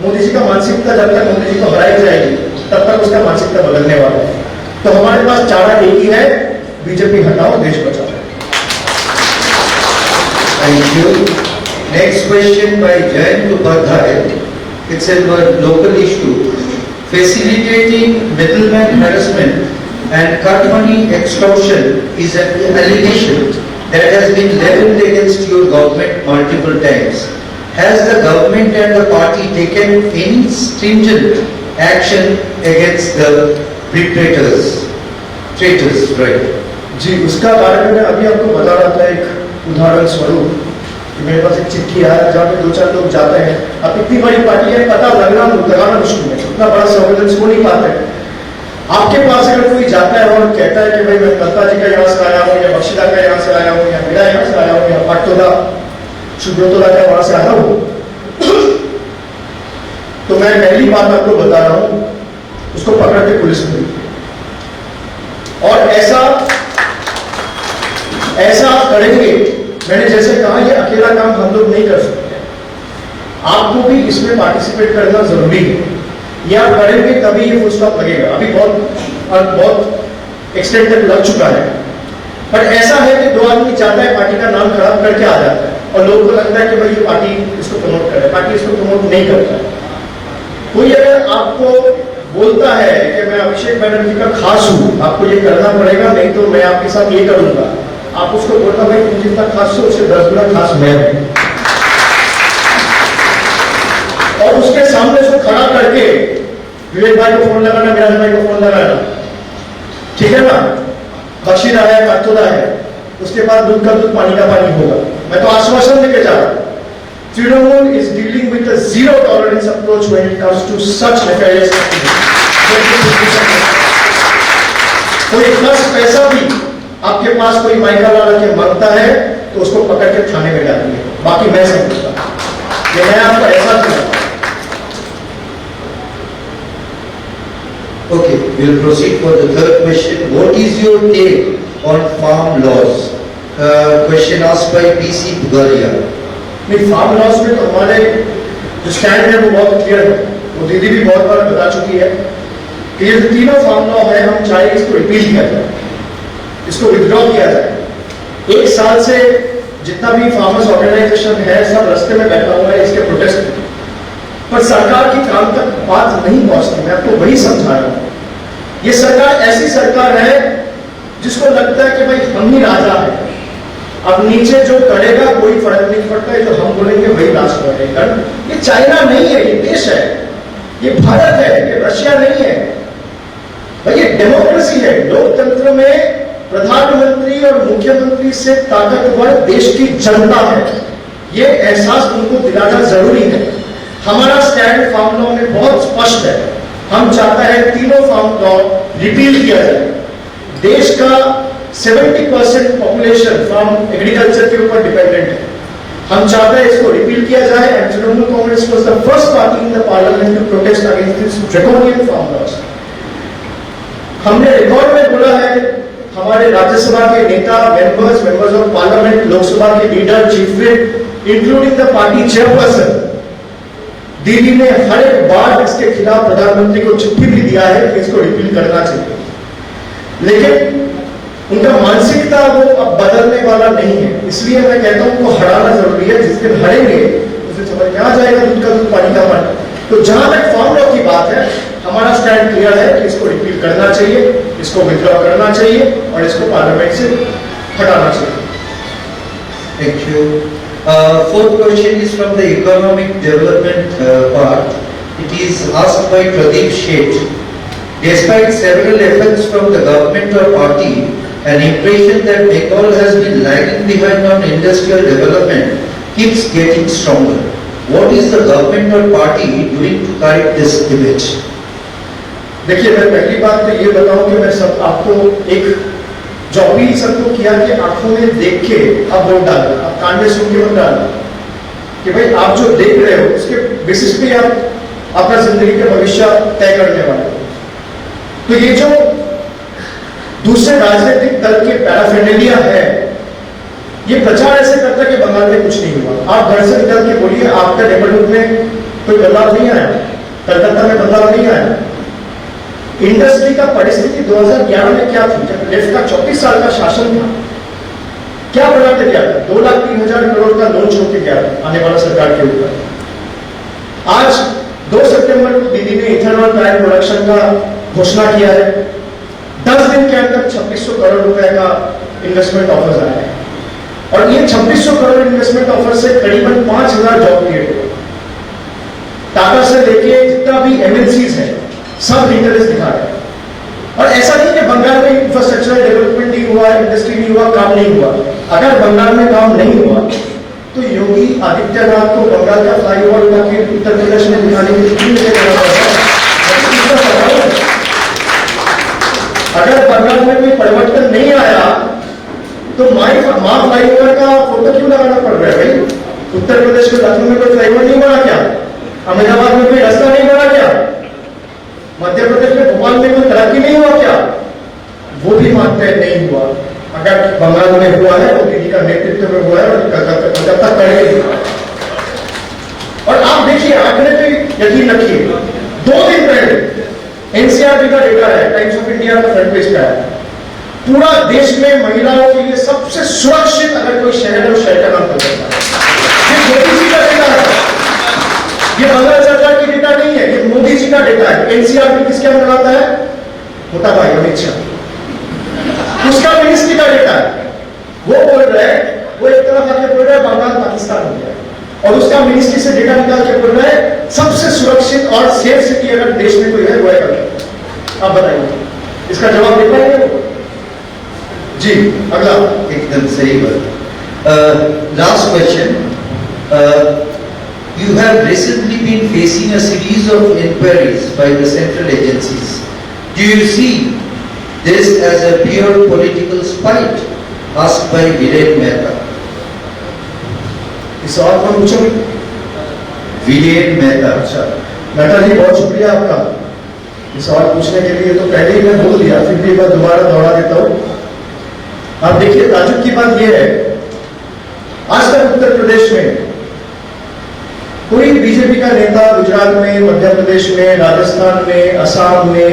मोदी जी का मानसिकता जब तक मोदी जी को हराई जाएगी तब तक उसका मानसिकता बदलने वाला है। तो हमारे पास चारा एक ही है, बीजेपी हटाओ, देश बचाओ। Thank you. Next question by Jayant Upadhyay. It's a local issue. Facilitating middleman harassment and cut money extortion is an allegation that has been leveled against your government multiple times. Has the government and the party taken any stringent action against the perpetrators? Traitors, right? जी, उसका कारण मैं अभी आपको बता रहा था। एक उदाहरण स्वरूप कि मेरे पास एक चिट्ठी आया जहाँ पे 2-4 लोग जाते हैं। अब इतनी बड़ी पार्टी है, पता लगाना मुश्किल है, इतना बड़ा सर्वेलेंस हो नहीं पाता है। आपके पास अगर कोई जाता है और कहता है कि भाई मैं दत्ता जी का यहाँ से आया हूँ, या बख्शीदा का यहाँ से आया हूँ, या मेरा यहाँ से आया हूँ, या पाटोदा सुब्रतोला का वहां से आया हूँ, तो मैं पहली बात आपको बता रहा हूं, उसको पकड़ के पुलिस में दी। और ऐसा करेंगे, मैंने जैसे कहा ये अकेला काम हम लोग नहीं कर सकते, आपको भी इसमें पार्टिसिपेट करना जरूरी है। ये आप करेंगे तभी ये फुल स्टॉप लगेगा। अभी बहुत एक्सटेंड तक लग चुका है, पर ऐसा है कि 2 आदमी जाता है, पार्टी का नाम खराब करके आ जाता है, और लोगों को लगता है कि भाई ये पार्टी इसको प्रमोट कर रहा है। पार्टी इसको प्रमोट नहीं करता है। कोई अगर आपको बोलता है कि मैं अभिषेक बनर्जी का खास हूं, आपको ये करना पड़ेगा, नहीं तो मैं आपके साथ ये करूंगा, आप उसको बोलता भाई तुम जितना खास हो उससे 10 गुना खास मैं हूं, और उसके सामने उसको खड़ा करके विवेक भाई को फोन लगाना, विराज भाई को फोन लगाना, ठीक है ना, बख्शीदा है, पाटोदा है, उसके बाद दूध का दूध पानी का पानी होगा। मैं तो आश्वासन देके जा रहा हूं। Trinamool is dealing with a zero tolerance approach when it comes to such nefarious activities. कोई 10 पैसा भी आपके पास कोई माइका ला के मांगता है तो उसको पकड़ के थाने में डालिए, बाकी मैं समझता ये मैं आपको ऐसा चुना। Okay, we'll proceed for the third question. What is your take on farm laws? Question asked by PC Bugaria. नहीं, फार्म लॉस में तो हमारे जो स्टैंड है वो बहुत क्लियर है, वो दीदी भी बहुत बार बता चुकी है कि ये जो तीनों फार्म लॉ है, हम चाहे इसको रिपील किया जाए, इसको विथड्रॉ किया जाए। 1 साल से जितना भी फार्मर्स ऑर्गेनाइजेशन है सब रास्ते में बैठा हुआ है इसके प्रोटेस्ट में, पर सरकार की काम तक बात नहीं पहुंचती। मैं आपको वही समझा रहा हूं, ये सरकार ऐसी सरकार है जिसको लगता है कि भाई हम ही राजा है, अब नीचे जो करेगा कोई फर्क नहीं पड़ता है, तो हम बोलेंगे वही राज करेगा। ये चाइना नहीं है, ये देश है, ये भारत है, ये रशिया नहीं है भाई, ये डेमोक्रेसी है। लोकतंत्र में प्रधानमंत्री और मुख्यमंत्री से ताकतवर देश की जनता है, ये एहसास उनको दिलाना जरूरी है। हमारा स्टैंड फार्म लॉ में बहुत स्पष्ट है, हम चाहते हैं तीनों फार्म लॉ रिपील किया जाए। देश का 70% पॉपुलेशन फ्रॉम एग्रीकल्चर के ऊपर डिपेंडेंट है, हम चाहते हैं इसको रिपील किया जाए। And Trinamool Congress was the first party in the parliament to protest against this draconian farm laws. हमने रिकॉर्ड में बोला है, हमारे राज्यसभा के नेता, मेंबर्स ऑफ पार्लियामेंट, लोकसभा के leader, chief whip, including the party chairperson, दीदी ने हर एक बार इसके खिलाफ प्रधानमंत्री को चिट्ठी भी दिया है कि इसको रिपील करना चाहिए, लेकिन उनका मानसिकता वो अब बदलने वाला नहीं है। इसलिए मैं कहता हूं उनको हराना जरूरी है। जिस दिन हरेंगे उस दिन समझ में आ जाएगा दूध का दूध पानी का पानी। तो जहां तक फार्म लॉ की बात है, हमारा स्टैंड क्लियर है कि इसको रिपील करना चाहिए, इसको विथड्रॉ करना चाहिए और इसको पार्लियामेंट से हटाना चाहिए। Thank you. Fourth question is from the economic development part. It is asked by Pradeep Sheth. Despite several efforts from the government or party, an impression that Bengal has been lagging behind on industrial development keeps getting stronger. What is the government or party doing to correct this image? देखिए, मैं पहली बात तो ये बताऊं कि मैं सब आपको एक जो अपील सबको किया कि आंखों में देख के आप वोट डालना, आप कान में सुन के मत डालना, कि भाई आप जो देख रहे हो उसके बेसिस पे आप अपना जिंदगी का भविष्य तय करने वाले हो। तो ये जो दूसरे राजनीतिक दल के पैराफेर्नेलिया है, ये प्रचार ऐसे करता है कि बंगाल में कुछ नहीं हुआ। आप घर से निकल के बोलिए आपका नेबरहुड में कोई बदलाव नहीं आया, कलकत्ता में बदलाव नहीं आया। इंडस्ट्री का परिस्थिति 2011 में क्या थी, जब लेफ्ट का 34 साल का शासन था, क्या बना के गया था? 2,03,000 करोड़ का लोन छोड़ के गया था आने वाला सरकार के ऊपर। आज 2 सितंबर को दीदी ने इथेनॉल प्लांट प्रोडक्शन का घोषणा किया है। 10 दिन के अंदर 2600 करोड़ रुपए का इन्वेस्टमेंट ऑफर्स आया है, और ये 2600 करोड़ इन्वेस्टमेंट ऑफर से करीबन 5,000 जॉब क्रिएट हुए। टाटा से लेके जितना भी एमएनसीज है सब इंटरेस्ट दिखा रहे हैं। और ऐसा नहीं कि बंगाल में इंफ्रास्ट्रक्चरल डेवलपमेंट नहीं हुआ, इंडस्ट्री नहीं हुआ, काम नहीं हुआ। अगर बंगाल में काम नहीं हुआ तो योगी आदित्यनाथ को बंगाल का फ्लाईओवर उठा के उत्तर प्रदेश में दिखाने की अगर बंगाल में कोई परिवर्तन नहीं आया तो मां फ्लाईओवर का फोटो क्यों लगाना पड़ रहा है भाई? उत्तर प्रदेश के लखनऊ में कोई फ्लाईओवर नहीं बना क्या? अहमदाबाद में कोई रास्ता नहीं बना क्या? मध्य प्रदेश में भोपाल में कोई तरक्की नहीं हुआ क्या? वो भी मानते हैं नहीं हुआ। अगर बंगाल में हुआ है तो दीदी का नेतृत्व में हुआ है और कलकत्ता करेगा। और आप देखिए, आंकड़े पे यकीन रखिए, 2 दिन पहले एनसीआरबी का डेटा है, टाइम्स ऑफ इंडिया का फ्रंट पेज का है, पूरा देश में महिलाओं के लिए सबसे सुरक्षित अगर कोई शहर और शहर का नाम हो सकता है। ये मोदी जी का डेटा है, ये बंगाल सरकार की डेटा नहीं है, ये मोदी जी का डेटा है। एनसीआरबी किसके अंदर आता है? मोटा भाई अमित शाह, उसका मिनिस्ट्री का डेटा है। वो बोल रहा है, वो एक तरफ आके बोल रहा है बंगाल पाकिस्तान हो गया, और उसका मिनिस्ट्री से डेटा निकाल के बोल रहा है सबसे सुरक्षित और सेफ सिटी अगर देश में कोई है वो है कलकत्ता। आप बताइए, इसका जवाब दे पाएंगे? जी, अगला। एकदम सही बात। Last question. You have recently been facing a series of inquiries by the central agencies. Do you see this as a pure political spite? Asked by Viren Mehta. इस सवाल को पूछो। Viren Mehta. अच्छा, मेहता जी बहुत शुक्रिया आपका इस सवाल पूछने के लिए। तो पहले ही मैं बोल दिया, फिर भी एक बार दोबारा दोहरा देता हूँ। आप देखिए, ताजुब की बात यह है, आज तक उत्तर प्रदेश में कोई बीजेपी का नेता गुजरात में, मध्य प्रदेश में, राजस्थान में, असम में,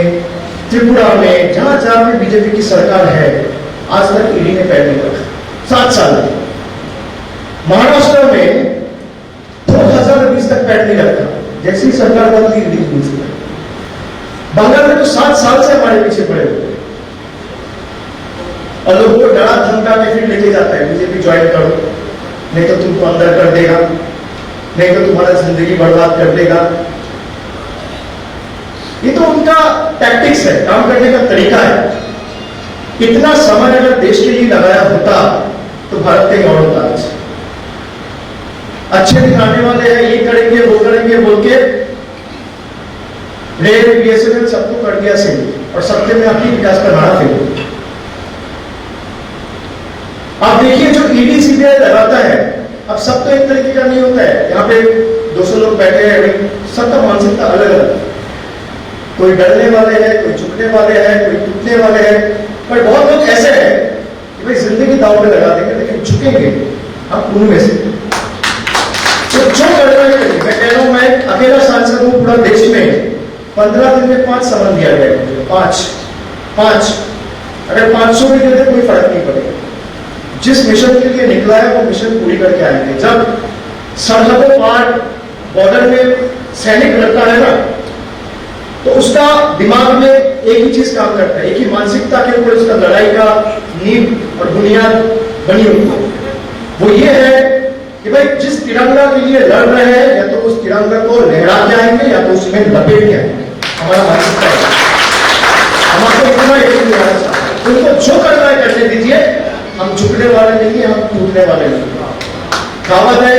त्रिपुरा में, जहां जहां भी बीजेपी की सरकार है, आज तक ईडी ने पैर नहीं रखा। 7 साल में महाराष्ट्र में 2020 तक पैर नहीं रखा, जैसी सरकार बदली ईडी घुस गई। बंगाल में तो 7 साल से हमारे पीछे पड़े हुए, और लोगों को डरा धमका के फिर लेके जाता है बीजेपी ज्वाइन करो, नहीं तो तुमको अंदर कर देगा, नहीं तो तुम्हारा जिंदगी बर्बाद कर देगा। ये तो उनका टैक्टिक्स है, काम करने का तरीका है। इतना समय अगर देश के लिए लगाया होता तो भारत कहीं और होता। अच्छे दिखाने वाले हैं, ये करेंगे वो करेंगे बोल के रेल, बीएसएनएल सबको कर दिया सही, और सबके में अपनी विकास का नारा फेंको। आप देखिए, जो ईडी सीबीआई लगाता है, अब सब तो एक तरीके का नहीं होता है। यहाँ पे 200 लोग बैठे हैं, सबका मानसिकता अलग अलग, कोई डरने वाले हैं, कोई झुकने वाले हैं, कोई टूटने वाले हैं, पर बहुत लोग ऐसे हैं कि भाई जिंदगी दांव पे लगा देंगे लेकिन झुकेंगे हम उनमें से। तो जो करना है, मैं कह रहा हूं, मैं अकेला सांसद हूं पूरा देश में। 15 दिन में 5 समन दिया गया, 5 अगर 500 भी दे दे कोई फर्क नहीं पड़ेगा। जिस मिशन के लिए निकला है वो मिशन पूरी करके आएंगे। जब सरहदों पार बॉर्डर में सैनिक लड़ता है ना, तो उसका दिमाग में एक ही चीज काम करता है, एक ही मानसिकता के ऊपर उसका लड़ाई का नींव और बुनियाद बनी हुई है। वो ये है कि भाई जिस तिरंगा के लिए लड़ रहे हैं या तो उस तिरंगा को लहरा के आएंगे या तो उसमें लपेट के आएंगे, हमारा मानसिकता है। हमारे इतना यकीन दिलाना चाहते हैं, उनको जो करना है करने दीजिए, हम झुकने वाले नहीं है, हम टूटने वाले नहीं। कहावत है,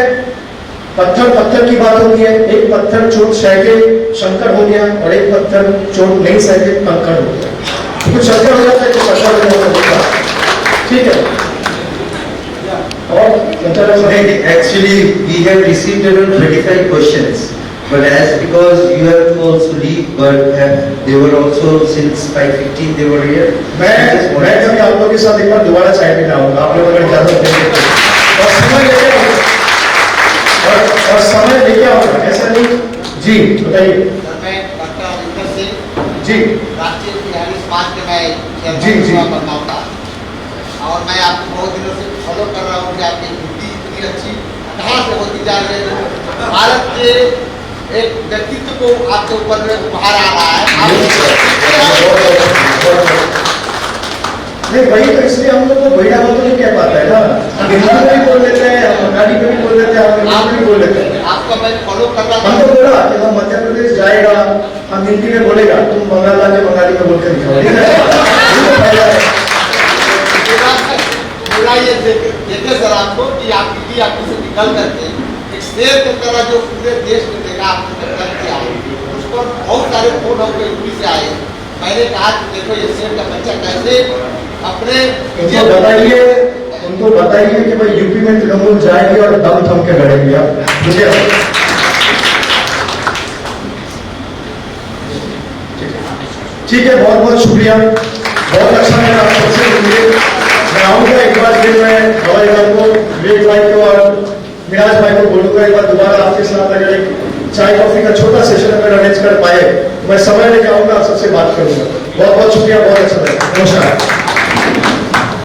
पत्थर पत्थर की बात होती है, एक पत्थर चोट सह के शंकर हो गया और एक पत्थर चोट नहीं सह के कंकड़ हो गया। कुछ शंकर हो जाता है, कुछ पत्थर हो जाता है, ठीक है। और Actually, we have received around 25 questions, but as because you have to also leave, but they were also since 5:15 they were here. मैं कभी आप लोगों के साथ एक बार दोबारा चाय पीने आऊंगा, आप लोग अगर इजाजत देंगे तो। और समय लेके आऊंगा, और समय लेके आऊंगा, ऐसा नहीं। जी बताइए। मैं डॉक्टर अमरिंदर सिंह, जी राष्ट्रीय बिहारी समाज के मैं जी, जी। सेवा करता हूँ और मैं आपको बहुत दिनों से फॉलो कर रहा हूँ कि आपकी हिंदी इतनी अच्छी कहाँ से होती जा रही है। भारत के एक व्यक्तित्व को आपके ऊपर में उपहार आ रहा है। नहीं, वही तो इसलिए हम लोग को बढ़िया बात तो नहीं कह पाता है ना, हम हिंदी में भी बोल लेते हैं, हम बंगाली में भी बोल लेते हैं, हम इंग्लिश में भी बोल लेते हैं। आपका मैं फॉलो कर रहा हम तो बोला कि हम मध्य प्रदेश जाएगा, हम हिंदी में बोलेगा, तुम बंगाल आके बंगाली में बोलकर दिखाओ, ठीक है? यही तो फायदा है। मेरा ये देखे सर आपको कि आप हिंदी आपकी से निकल करके एक शेर की तरह जो पूरे देश में देखा आपने कर दिया, उस पर बहुत सारे फोन होकर यूपी से आए। मैंने कहा कि देखो ये शेर का बच्चा कैसे अपने उनको बताइए कि भाई यूपी में तृणमूल जाएंगे और दम थम के लड़ेंगे। आप मुझे ठीक है, बहुत बहुत शुक्रिया, बहुत अच्छा लगा आप सबसे मिले। मैं आऊँगा एक बार फिर, मैं हवाई अड्डा को विवेक भाई को और मिराज भाई को बोलूँगा एक बार दोबारा आपके साथ अगर एक चाय कॉफी का छोटा सेशन अगर अरेंज कर पाए, मैं समय लेके आऊँगा, आप सबसे बात करूँगा। बहुत बहुत शुक्रिया, बहुत अच्छा लगा, नमस्कार।